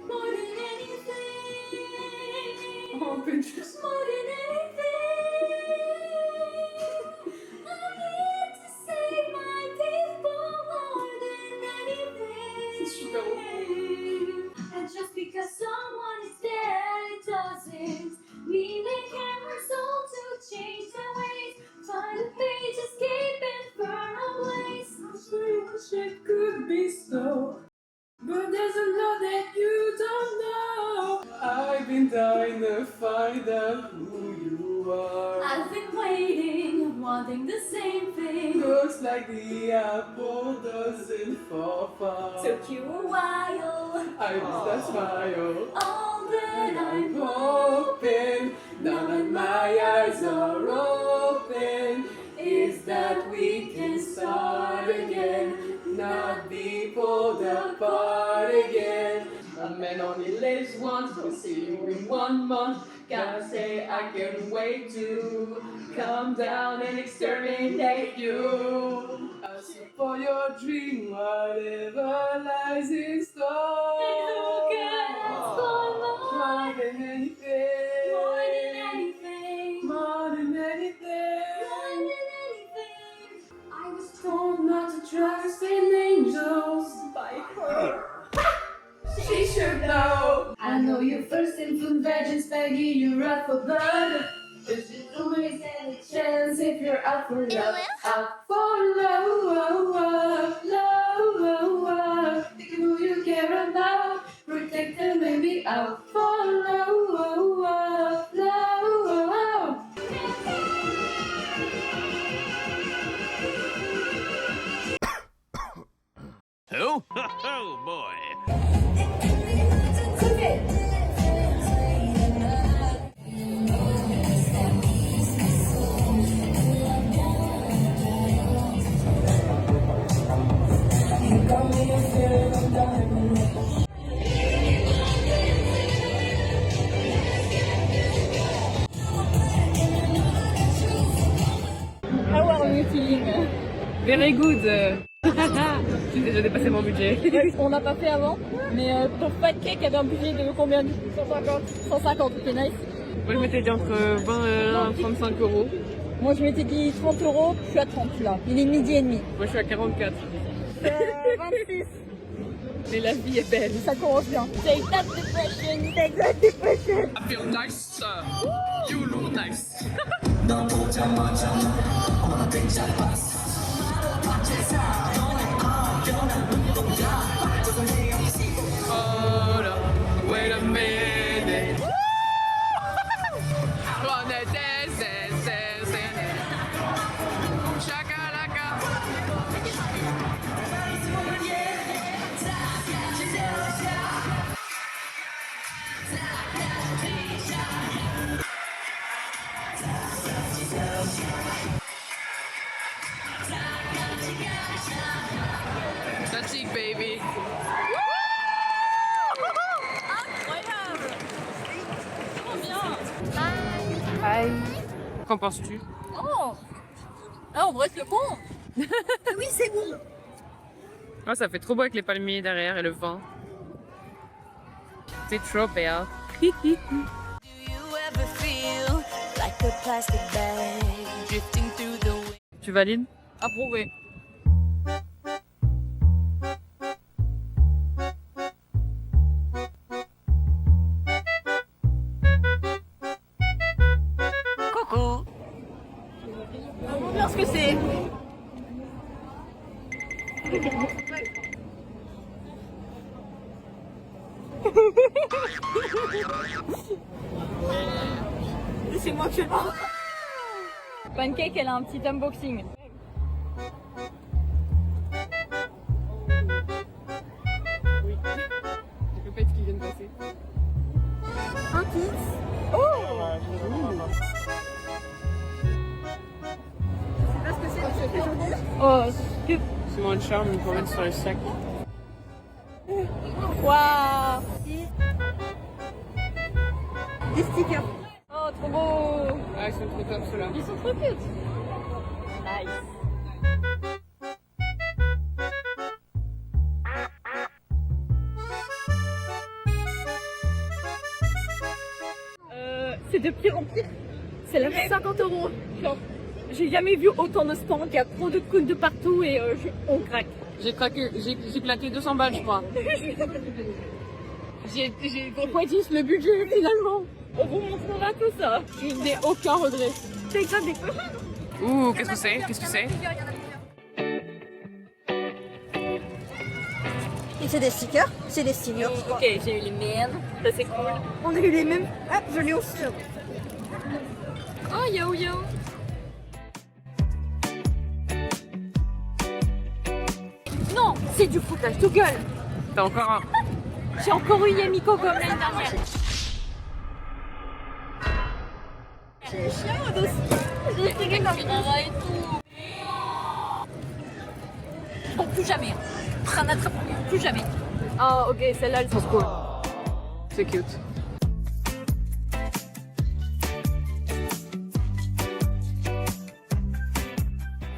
More than anything, more than anything, I'm here to save my people. More than anything, and just because someone is dead, it doesn't mean they can't resolve to change their ways. Find a page, escape and burn a place. I wish it could be so, but there's a lot that you don't know. I've been dying to find out who you are. I've been waiting, wanting the same thing. Looks like the apple doesn't fall far. Took you a while. I miss that smile. All that I'm I'm hoping, now that my eyes are open, is that we can start again, not be pulled apart again. A man only lives once, we'll see you in 1 month. Gotta say I can't wait to come down and exterminate you. I'll seek for your dream, whatever lies in store. And who can ask for More than anything, more than anything, more than anything. more than anything? I was told not to trust in angels by her. She should know. I know you first infant virgins begging you out for blood. There's just always any chance if you're out for love. Out for love, love. Think of who you care about. Protect them, maybe out for love, love. Who? Oh boy. How are you feeling? Very good. J'ai déjà dépassé mon budget. On n'a pas fait avant, mais ton fat cake avait un budget de combien? 150. 150, ok, nice. Moi je m'étais dit entre 20 et 35 euros. Moi je m'étais dit 30 euros, je suis à 30 là. Il est midi et demi. Moi je suis à 44. 26. Mais la vie est belle. Ça commence bien. Take that depression, take that depression. I feel nice, you look nice. Hold up, wait a minute. Wanna dance, dance, dance, dance. Shakalaka. Bye. Qu'en penses-tu? Oh ah, on brosse le pont. Oui, c'est bon. Oh, ça fait trop beau avec les palmiers derrière et le vent. C'est trop belle. Tu valides? Approuvé. Coucou. On va voir ce que c'est. C'est moi qui Pancake, elle a un petit unboxing. Oui. Je peux pas être ce qui vient de passer. Un kit. Oh c'est pas ce que c'est. Oh, cute. C'est mon charme pour mettre sur le sac. Waouh. Des stickers. Oh, trop beau. Ah, ils sont trop top ceux-là. Ils sont trop cute. Nice. C'est de pire en pire. C'est là 50 €. Genre, j'ai jamais vu autant de stands. Il y a trop de coudes de partout et on craque. J'ai craqué, j'ai claqué 200 balles, je crois. J'ai x10 le budget finalement. On vous montrera tout ça. Je n'ai aucun regret. C'est ça des peu. Ouh, qu'est-ce que c'est? Qu'est-ce que c'est? Et c'est des stickers, c'est des stickers. Ok, j'ai eu les miennes. Ça c'est cool. On a eu les mêmes. Ah, je l'ai aussi. Oh yo yo. Non, c'est du foutage de gueule. T'as encore un. J'ai encore eu Yamiko comme l'année dernière. J'ai chiant aussi. J'ai fait comme ça et tout. Bon, plus jamais. Prends attrape, plus jamais. Ah ok, celle-là elle sont cool. C'est cute.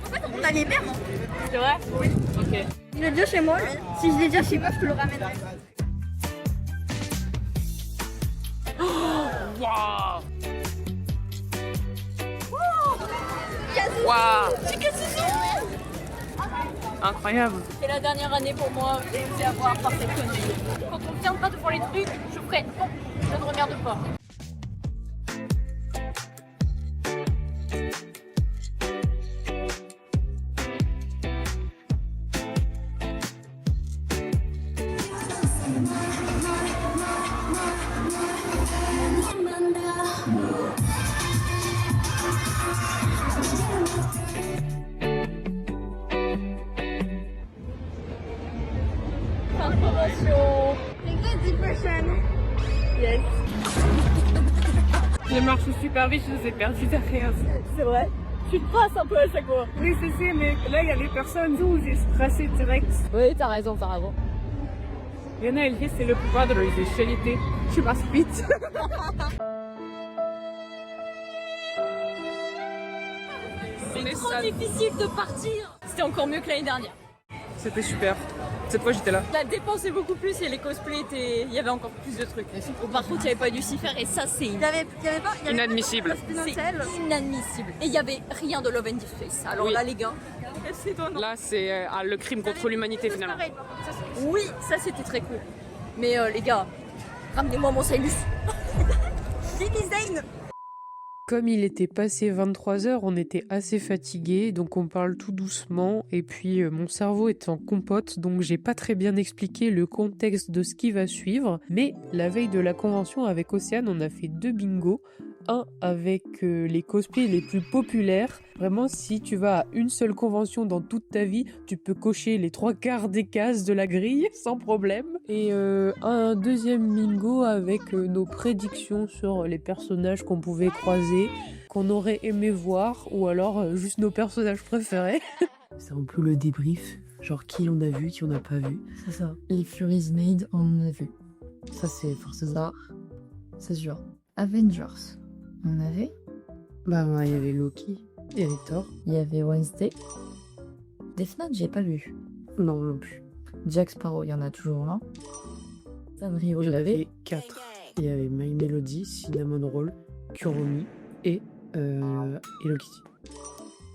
En fait, on a les mêmes. C'est vrai? Oui. Ok. Il est déjà chez moi. Si je l'ai déjà chez moi, je te le ramènerai. Waouh! Waouh! J'ai cassé son. Incroyable! C'est la dernière année pour moi, je vais avoir par cette connerie. Quand on viendra devant les trucs, je ferai non, je ne regarde pas. Fin de promotion. Regret depression. Yes. J'ai marché super vite, je vous ai perdu derrière. C'est vrai. Tu te passes un peu à chaque fois. Oui, c'est, mais là, il y a les personnes où j'ai stressé direct. Oui, t'as raison, t'as raison. Il y en a, elle dit, c'est le pouvoir de l'originalité. Je passe vite. C'est trop difficile de partir. C'était encore mieux que l'année dernière. C'était super. Cette fois, j'étais là. La dépense est beaucoup plus et les cosplays étaient... Il y avait encore plus de trucs. Par contre, il n'y avait pas du Lucifer et ça, c'est Inadmissible. c'est inadmissible. Et il n'y avait rien de Love and Disgrace. Alors Oui. là, les gars, c'est étonnant. Là, c'est le crime contre l'humanité, finalement. Oui, ça c'était très cool. Mais les gars, ramenez-moi mon Samus. Comme il était passé 23h, on était assez fatigué, donc on parle tout doucement. Et puis mon cerveau est en compote, donc j'ai pas très bien expliqué le contexte de ce qui va suivre. Mais la veille de la convention avec Océane, on a fait 2 bingos. Un avec les cosplays les plus populaires. Vraiment, si tu vas à une seule convention dans toute ta vie, tu peux cocher les 3/4 des cases de la grille sans problème. Et un deuxième bingo avec nos prédictions sur les personnages qu'on pouvait croiser, qu'on aurait aimé voir, ou alors juste nos personnages préférés. C'est un peu le débrief, genre qui on a vu, qui on n'a pas vu. C'est ça. Les Furies Made, on en a vu. Ça, c'est Forces Art. C'est sûr. Avengers. On avait. Bah, il y avait Loki, il y avait Thor. Il y avait Wednesday. Death Note, j'ai pas lu. Non, non plus. Jack Sparrow, il y en a toujours un. Sanrio, je Il y l'avais. avait 4. Il y avait My Melody, Cinnamon Roll, Kuromi et Hello Kitty.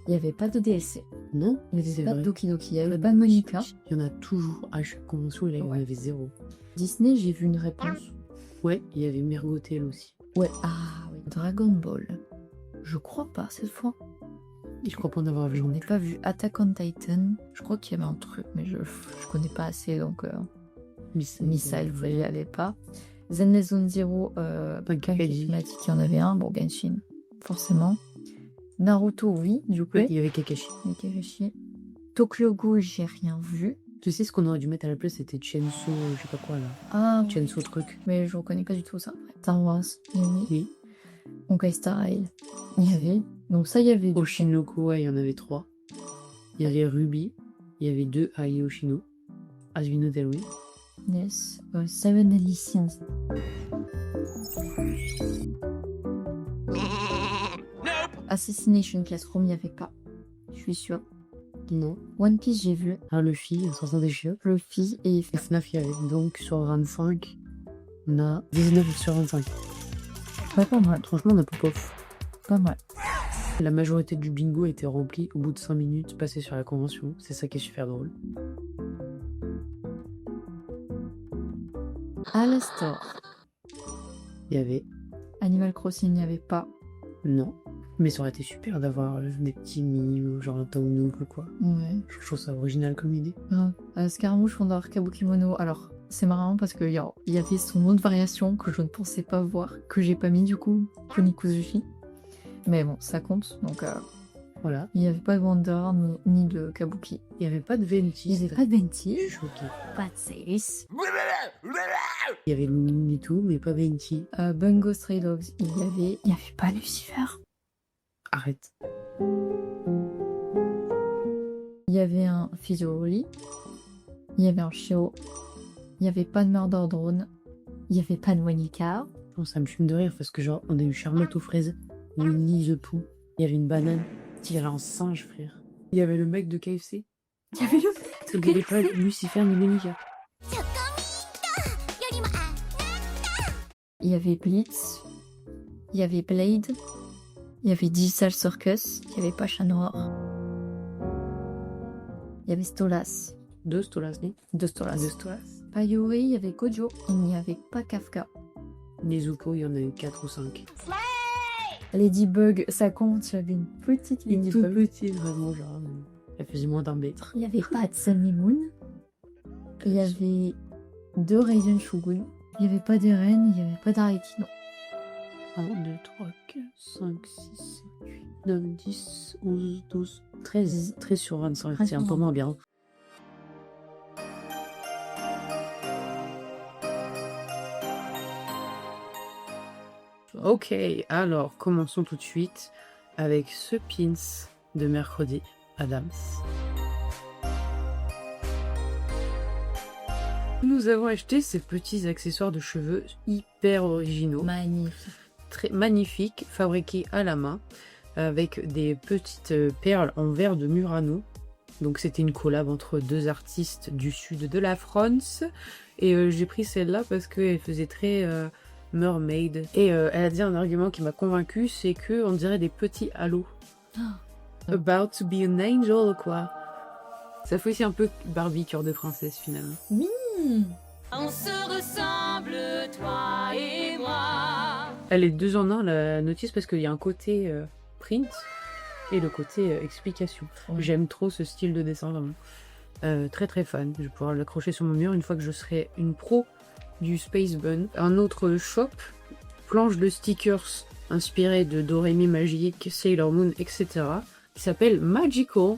Il n'y avait pas de DLC. Non, Il n'y c'est avait pas de vrai. Doki Doki. Il n'y avait pas de Monica. Il y en a toujours. À chaque convention, il y en avait 0. Disney, j'ai vu une réponse. Ouais, il y avait Mergotel aussi. Ouais, ah oui. Dragon Ball. Je crois pas cette fois. Je crois pas en avoir vu. J'en ai pas vu. Attack on Titan. Je crois qu'il y avait un truc, mais je connais pas assez, donc Missile, vous n'y allez pas. Zenless Zone Zero, Kakashi. Matic, il y en avait un. Bon, Genshin, forcément. Naruto, oui, du coup. Ouais, il y avait Kakashi. Kakashi. Tokyo Ghoul, j'ai rien vu. Tu sais ce qu'on aurait dû mettre à la place, c'était Chainsaw, je sais pas quoi là. Ah, Chainsaw truc. mais je reconnais pas du tout ça. Star Wars, il y avait. Oui. Honkai Star Rail, il y avait. Donc ça, il y avait. Oshinoko, ouais, il y en avait 3. Il y avait Ruby, il y avait 2 Ai Oshino. Asvino Delwi. Yes. Seven Deadly Sins. Assassination Classroom, il n'y avait pas. Je suis sûre. Non. One Piece, j'ai vu. Ah, Luffy, 60 des chiottes. Luffy et FNAF, il y avait. Donc sur 25, on a 19 sur 25. Ouais, pas mal. Franchement, on a pop-off. Pas mal. La majorité du bingo était remplie au bout de 5 minutes passées sur la convention. C'est ça qui est super drôle. Alastor. Il y avait. Animal Crossing, il n'y avait pas. Non. Mais ça aurait été super d'avoir des petits mimes, genre un Town Nook ou quoi. Ouais. Je trouve ça original comme idée. Scaramouche, Fondor, Kabukimono. Alors, c'est marrant parce qu'il y avait son autre variation que je ne pensais pas voir, que j'ai pas mis du coup, Kunikuzushi. Mais bon, ça compte, donc voilà. Il n'y avait pas de Wonder ni de Kabuki. Il n'y avait pas de Venti. Il n'y avait pas de Venti. Je suis choquée. Pas de Celis. Il y avait Looney Tunes, mais pas Venti. Bungo Stray Dogs, il n'y avait pas Lucifer. Arrête. Il y avait un Physioli. Il y avait un Shio. Il n'y avait pas de Murder Drone. Il n'y avait pas de Monica. Bon, ça me fume de rire parce que genre, on a eu Charlotte aux fraises, Winnie the Pooh, il y avait une banane, il y avait un singe, frère. Il y avait le mec de KFC. Il y avait le mec de Il n'y avait pas Lucifer ni Monica. Il y avait Blitz. Il y avait Blade. Il y avait Digital Circus. Il n'y avait pas Chat Noir. Il y avait Stolas. Deux Stolas, non? Deux Stolas. Deux Stolas. Pas Yuri, il y avait Kojo. Il n'y avait pas Kafka. Nezuko, il y en a eu 4 ou 5. Ladybug, ça compte, j'avais une petite Une toute Ladybug. petite, vraiment, genre. Elle faisait moins d'un mètre. Il n'y avait pas de Sunny Moon. Il y avait 2 Raiden Shogun. Il n'y avait pas d'Eren, il n'y avait pas d'Areki, non. 1, 2, 3, 4, 5, 6, 7, 8, 9, 10, 11, 12, 13. 13 sur 25, c'est un peu moins bien. Ok, alors commençons tout de suite avec ce pins de mercredi Adams. Nous avons acheté ces petits accessoires de cheveux hyper originaux. Magnifique. Très magnifiques, fabriqués à la main, avec des petites perles en verre de Murano. Donc c'était une collab entre 2 artistes du sud de la France. Et j'ai pris celle-là parce qu'elle faisait très mermaid. Et elle a dit un argument qui m'a convaincu, c'est que on dirait des petits halos. About to be an angel, quoi. Ça fait aussi un peu Barbie, cœur de princesse, finalement. Oui. On se ressemble, toi et moi. Elle est 2 en 1, la notice, parce qu'il y a un côté print et le côté explication. Ouais. J'aime trop ce style de dessin, vraiment. Très très fan. Je vais pouvoir l'accrocher sur mon mur une fois que je serai une pro du Space Bun. Un autre shop, planche de stickers inspirée de Doremi Magique, Sailor Moon, etc. qui s'appelle Magical.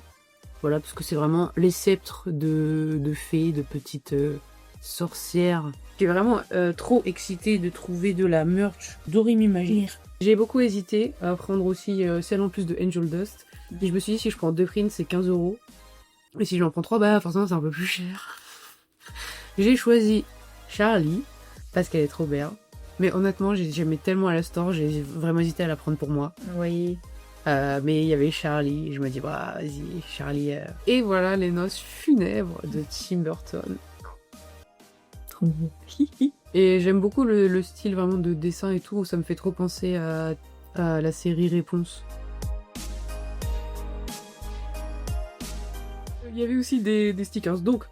Voilà, parce que c'est vraiment les sceptres de fées, de petites sorcières. Je suis vraiment trop excitée de trouver de la merch Doremi Magique. J'ai beaucoup hésité à prendre aussi celle en plus de Angel Dust. Et je me suis dit, si je prends 2 prints, c'est 15 €. Et si j'en prends 3, bah forcément c'est un peu plus cher. J'ai choisi Charlie, parce qu'elle est trop belle. Mais honnêtement, j'aimais tellement Alastor, j'ai vraiment hésité à la prendre pour moi. Oui. Mais il y avait Charlie, je me dis, bah vas-y, Charlie. Et voilà les noces funèbres de Tim Burton. Trop beau. Et j'aime beaucoup le style vraiment de dessin et tout, ça me fait trop penser à la série Réponse. Il y avait aussi des stickers, donc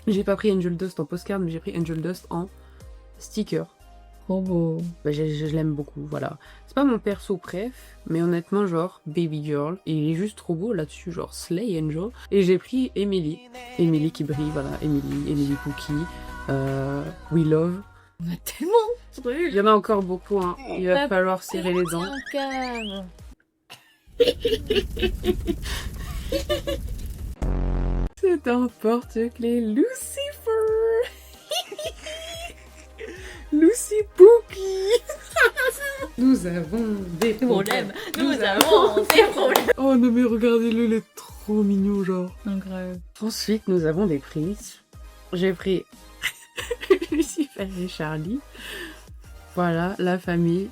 j'ai pas pris Angel Dust en postcard, mais j'ai pris Angel Dust en sticker. Trop beau. Bah, je l'aime beaucoup, voilà. C'est pas mon perso préf, mais honnêtement, genre, Baby Girl, et il est juste trop beau là-dessus, genre Slay Angel. Et j'ai pris Emily. Emily qui brille, voilà, Emily Pookie, We Love. On a tellement. Il y en a encore beaucoup, hein. Il va falloir serrer les dents. C'est un porte-clés Lucifer. Lucy Pookie. Nous avons des problèmes. Nous avons des problèmes. Oh non mais regardez-le, il est trop mignon genre. Incroyable. Ensuite nous avons des prix. J'ai pris Lucifer et Charlie. Voilà, la famille.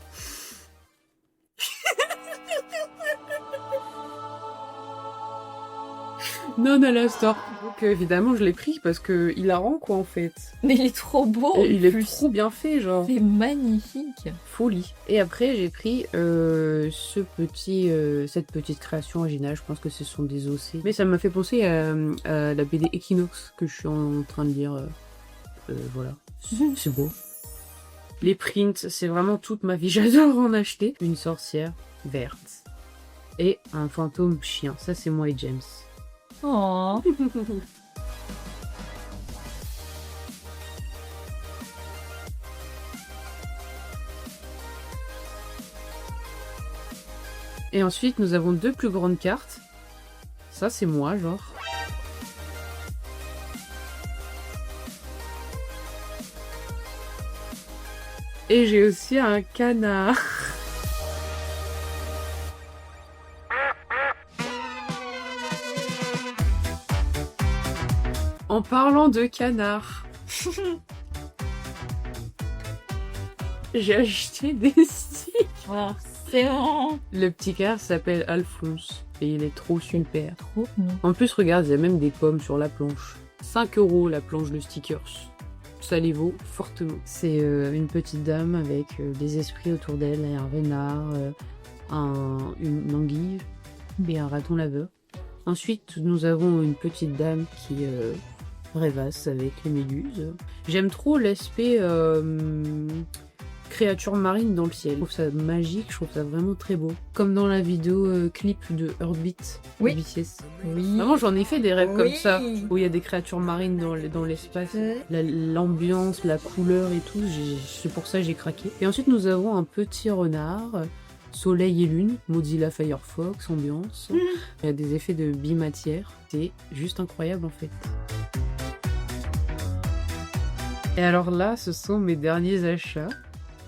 Non, Alastor. Donc évidemment je l'ai pris parce que il la rend quoi en fait. Mais il est trop beau. Et il est trop bien fait genre. C'est magnifique. Folie. Et après j'ai pris cette petite création originale. Je pense que ce sont des OC. Mais ça m'a fait penser à la BD Equinox que je suis en train de lire. Voilà. C'est beau. Les prints, c'est vraiment toute ma vie. J'adore en acheter. Une sorcière verte. Et un fantôme chien. Ça c'est moi et James. Oh. Et ensuite, nous avons 2 plus grandes cartes. Ça, c'est moi, genre. Et j'ai aussi un canard. En parlant de canard, j'ai acheté des sticks. Oh, c'est bon. Le petit canard s'appelle Alphonse et il est trop super. Trop bon. En plus, regarde, il y a même des pommes sur la planche. 5 € la planche de stickers. Ça les vaut fortement. C'est une petite dame avec des esprits autour d'elle, et un renard, une anguille et un raton laveur. Ensuite, nous avons une petite dame qui rêvasse avec les méduses. J'aime trop l'aspect créature marine dans le ciel. Je trouve ça magique, je trouve ça vraiment très beau. Comme dans la vidéo clip de Heartbeat oui. de BTS. Oui. Vraiment, j'en ai fait des rêves comme ça, où il y a des créatures marines dans l'espace. L'ambiance, la couleur et tout, c'est pour ça que j'ai craqué. Et ensuite, nous avons un petit renard. Soleil et lune, Mozilla Firefox, ambiance. Il y a des effets de bimatière. C'est juste incroyable en fait. Et alors là, ce sont mes derniers achats.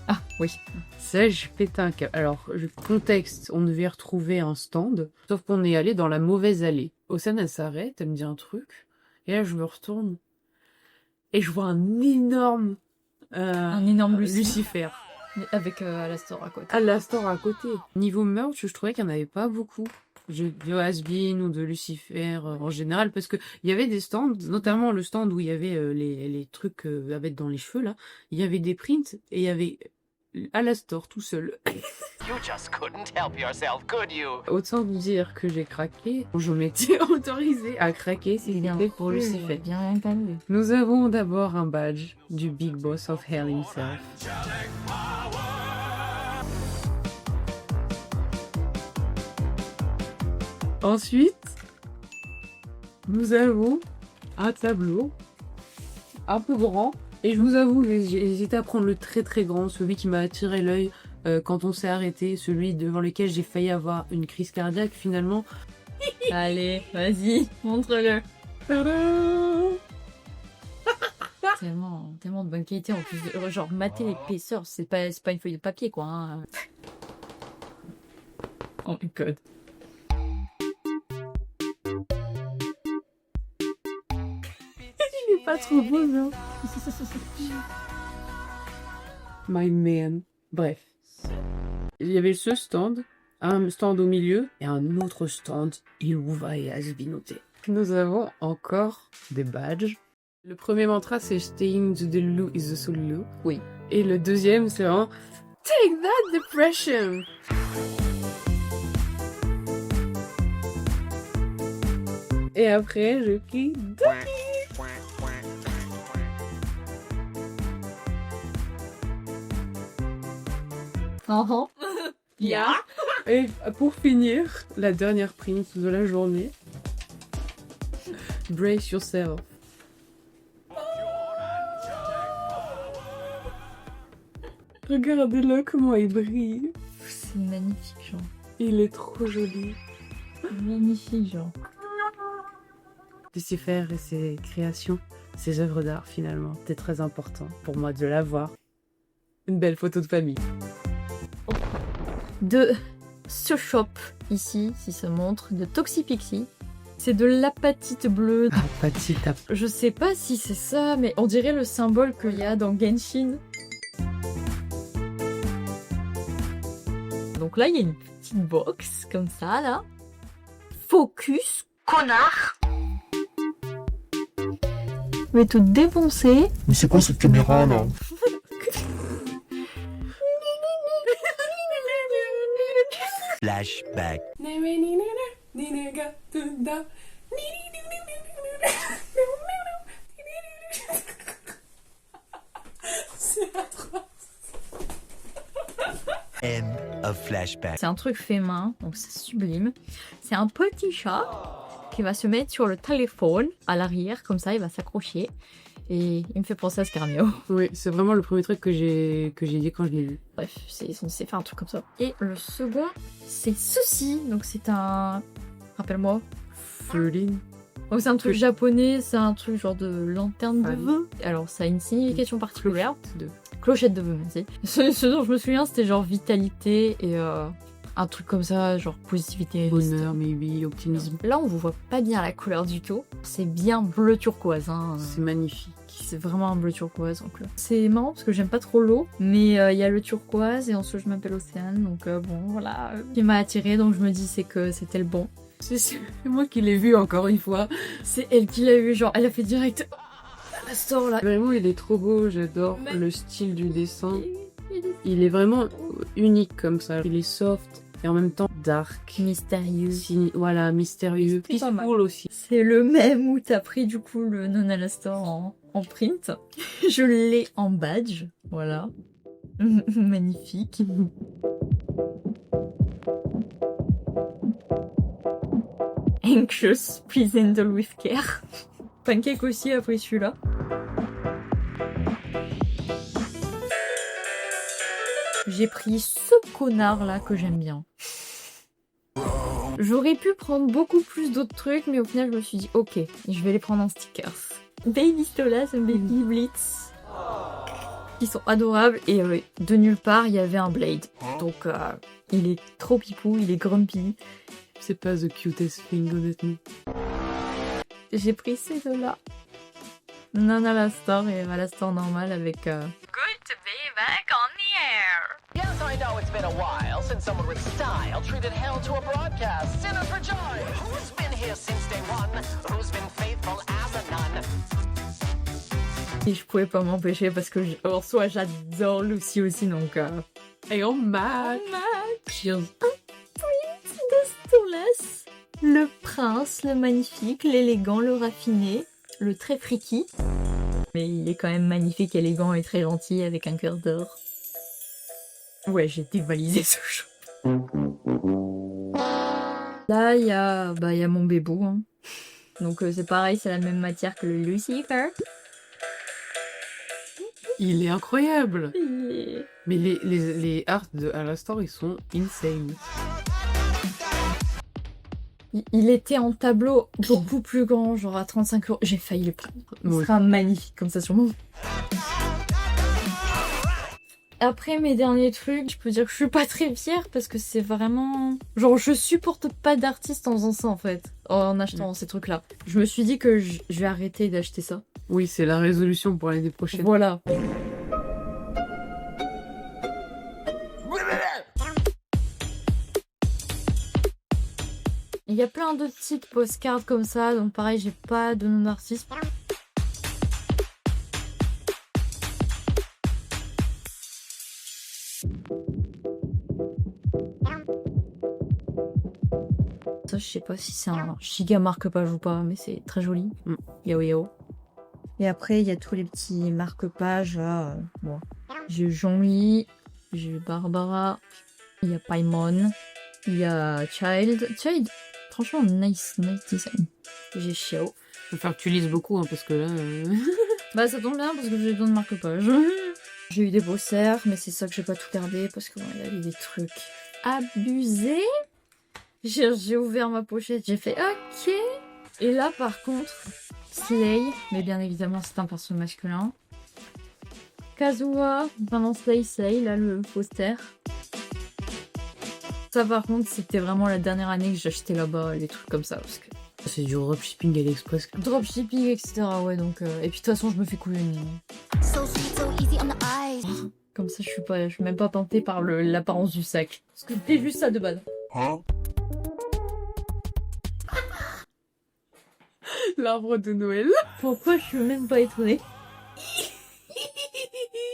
Ah oui. Ça, je pète un câble. Alors, contexte, on devait retrouver un stand, sauf qu'on est allé dans la mauvaise allée. Océane, elle s'arrête, elle me dit un truc, et là, je me retourne, et je vois un énorme Lucifer. Avec Alastor à côté. Alastor à côté. Niveau merch, je trouvais qu'il n'y en avait pas beaucoup. De Has-Been ou de Lucifer en général, parce que il y avait des stands, notamment le stand où il y avait les trucs à mettre dans les cheveux là, il y avait des prints et il y avait Alastor tout seul. You just couldn't help yourself, could you? Autant vous dire que j'ai craqué, je m'étais autorisée à craquer si c'était pour Lucifer. Bien calme. Nous avons d'abord un badge du Big Boss of Hell himself. Ensuite, nous avons un tableau un peu grand. Et je vous avoue, j'ai hésité à prendre le très très grand, celui qui m'a attiré l'œil quand on s'est arrêté, celui devant lequel j'ai failli avoir une crise cardiaque finalement. Allez, vas-y, montre-le. Tellement de bonne qualité en plus. Genre, mater l'épaisseur, c'est pas une feuille de papier quoi. Hein. Oh my god. Il est pas trop beau, non? My man. Bref. Il y avait ce stand, un stand au milieu et un autre stand Iluva et Asbinote. Nous avons encore des badges. Le premier mantra c'est Staying to the Lou is the solo. Oui. Et le deuxième c'est vraiment Take that depression. Et après je crie Ducky. Yeah. Et pour finir, la dernière print de la journée. Brace yourself. Regardez-le comment il brille. C'est magnifique, genre. Il est trop joli. Magnifique, genre. Laisser faire et ses créations, ses œuvres d'art finalement, c'était très important pour moi de l'avoir. Une belle photo de famille. De ce shop, ici, si ça montre, de Toxipixie. C'est de l'apatite bleue. Apatite. Je sais pas si c'est ça, mais on dirait le symbole qu'il y a dans Genshin. Donc là, il y a une petite box, comme ça, là. Focus, connard. Je vais tout défoncer. Mais c'est quoi cette caméra, là? Flashback. End of flashback. C'est un truc fait main, donc c'est sublime. C'est un petit chat qui va se mettre sur le téléphone à l'arrière, comme ça il va s'accrocher. Et il me fait penser à Scarmio. Oui, c'est vraiment le premier truc que j'ai dit quand je l'ai vu. Bref, c'est censé faire un truc comme ça. Et le second, c'est ceci. Donc c'est un... Rappelle-moi. Furlin. Donc c'est un truc japonais, c'est un truc genre de lanterne de vœux. Alors ça a une signification particulière. Clochette de vœux, merci. Ce dont je me souviens, c'était genre vitalité et un truc comme ça, genre positivité. Bonheur, maybe, optimisme. Là, on vous voit pas bien la couleur du tout. C'est bien bleu turquoise. Hein. C'est magnifique. C'est vraiment un bleu turquoise. Donc, c'est marrant parce que j'aime pas trop l'eau, mais il y a le turquoise et ensuite je m'appelle Océane. Donc bon, voilà. Qui m'a attirée, donc je me dis c'est que c'était le bon. C'est moi qui l'ai vu encore une fois. C'est elle qui l'a vu, genre elle a fait direct. La store là. Vraiment, il est trop beau. J'adore le style du dessin. Il est vraiment unique comme ça. Il est soft et en même temps dark. Mystérieux. Voilà, mystérieux. Peaceful aussi. C'est le même où t'as pris du coup le Non à la Store en print. Je l'ai en badge. Voilà. Magnifique. Anxious, please handle with care. Pancake aussi a pris celui-là. J'ai pris ce connard là que j'aime bien. J'aurais pu prendre beaucoup plus d'autres trucs, mais au final je me suis dit ok, je vais les prendre en stickers. Baby Stolas et Baby Blitz. Qui sont adorables et de nulle part il y avait un Blade. Donc il est trop pipou, il est grumpy. C'est pas the cutest thing honnêtement. J'ai pris ces deux-là. Non à la Store et à la Store normale avec... Good to be back on the air. Yes, I know it's been a while since someone with style treated hell to a broadcast. Sinner for joy! Who's been here since day one? Who's been faithful as a nun? Et je pouvais pas m'empêcher parce que en soi j'adore Lucy aussi donc... Et on match! Cheers! De Stolas. Le prince, le magnifique, l'élégant, le raffiné, le très freaky. Mais il est quand même magnifique, élégant et très gentil avec un cœur d'or. Ouais, j'ai dévalisé ce shop. Là, il y a mon bébou. Hein. Donc c'est pareil, c'est la même matière que le Lucifer. Il est incroyable. Il est... Mais les arts de Alastor, ils sont insane. Il était en tableau beaucoup plus grand, genre à 35 €. J'ai failli le prendre. Il sera magnifique comme ça sur moi. Après mes derniers trucs, je peux dire que je suis pas très fière parce que c'est vraiment... Genre je supporte pas d'artiste en faisant ça en fait. En achetant ces trucs-là. Je me suis dit que je vais arrêter d'acheter ça. Oui, c'est la résolution pour l'année prochaine. Voilà. Il y a plein de petites postcards comme ça, donc pareil, j'ai pas de nom d'artiste. Ça, je sais pas si c'est un giga marque-page ou pas, mais c'est très joli. Yao Yao. Et après, il y a tous les petits marque-pages. Là, bon. J'ai Jean-Louis, j'ai Barbara, il y a Paimon, il y a Child. Child, franchement, nice design. J'ai Xiao. Il va falloir que tu lises beaucoup, hein, parce que là... Bah, ça tombe bien, parce que j'ai besoin de marque-page. J'ai eu des beaux cerfs, mais c'est ça que j'ai pas tout gardé, parce qu'il y a eu des trucs abusés. J'ai ouvert ma pochette, j'ai fait OK. Et là, par contre, Slay, mais bien évidemment, c'est un perso masculin. Kazuha, pendant Slay, là, le poster. Ça, par contre, c'était vraiment la dernière année que j'achetais là-bas, les trucs comme ça, parce que... C'est du dropshipping AliExpress. Dropshipping, etc. Ouais, donc... Et puis, de toute façon, je me fais couler une... Comme ça, je suis même pas tentée par l'apparence du sac. Parce que c'est juste ça de base. L'arbre de Noël. Pourquoi je suis même pas étonnée?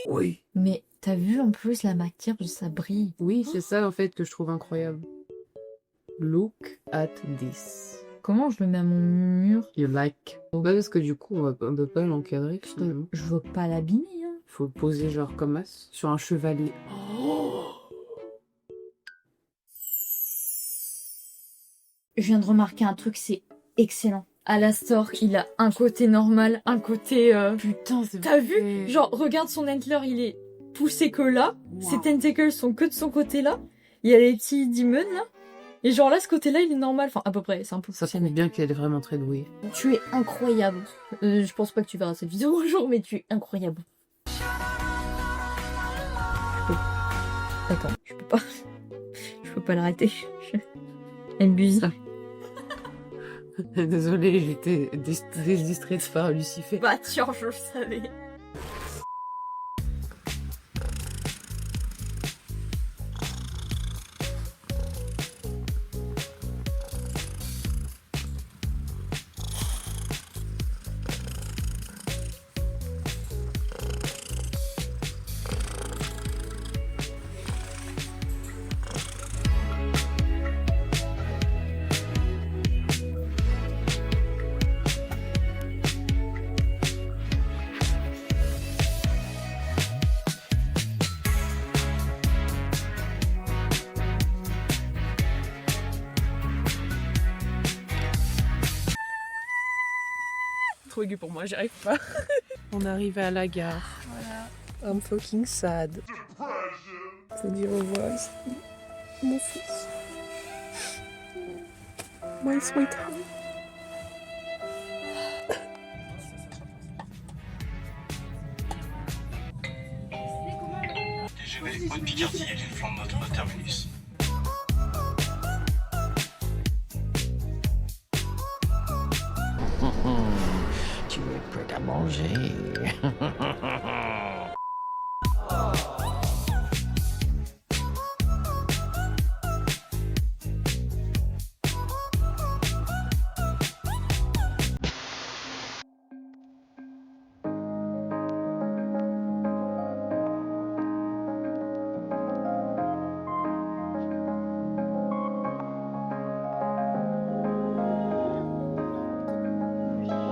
Oui. Mais t'as vu en plus la matière de ça brille. Oui, c'est ça en fait que je trouve incroyable. Look at this. Comment je le mets à mon mur? You like. Bah parce que du coup on peut pas l'encadrer finalement. Je veux pas l'abîmer. Hein. Faut le poser genre comme as sur un chevalet. Oh, je viens de remarquer un truc, c'est excellent. Alastor, il a un côté normal, un côté... Putain, c'est T'as vu? Genre, regarde son antler, il est poussé que là. Wow. Ses tentacles sont que de son côté là. Il y a les petits demons là. Et genre là, ce côté-là, il est normal. Enfin, à peu près, c'est un peu... Ça fait bien qu'elle est vraiment très douée. Tu es incroyable. Je pense pas que tu verras cette vidéo un jour, mais tu es incroyable. Attends, je peux pas... Je peux pas l'arrêter. Elle buse. Désolée, j'étais distraite par Lucifer. Bah tiens, je le savais. Trop aigu pour moi, j'y arrive pas. On arrive à la gare. Voilà. I'm fucking sad. Faut dire au revoir ici. Mon fils. My sweetheart. TGV Haute Picardie, il flanc de notre terminus. Tu es prêt à manger.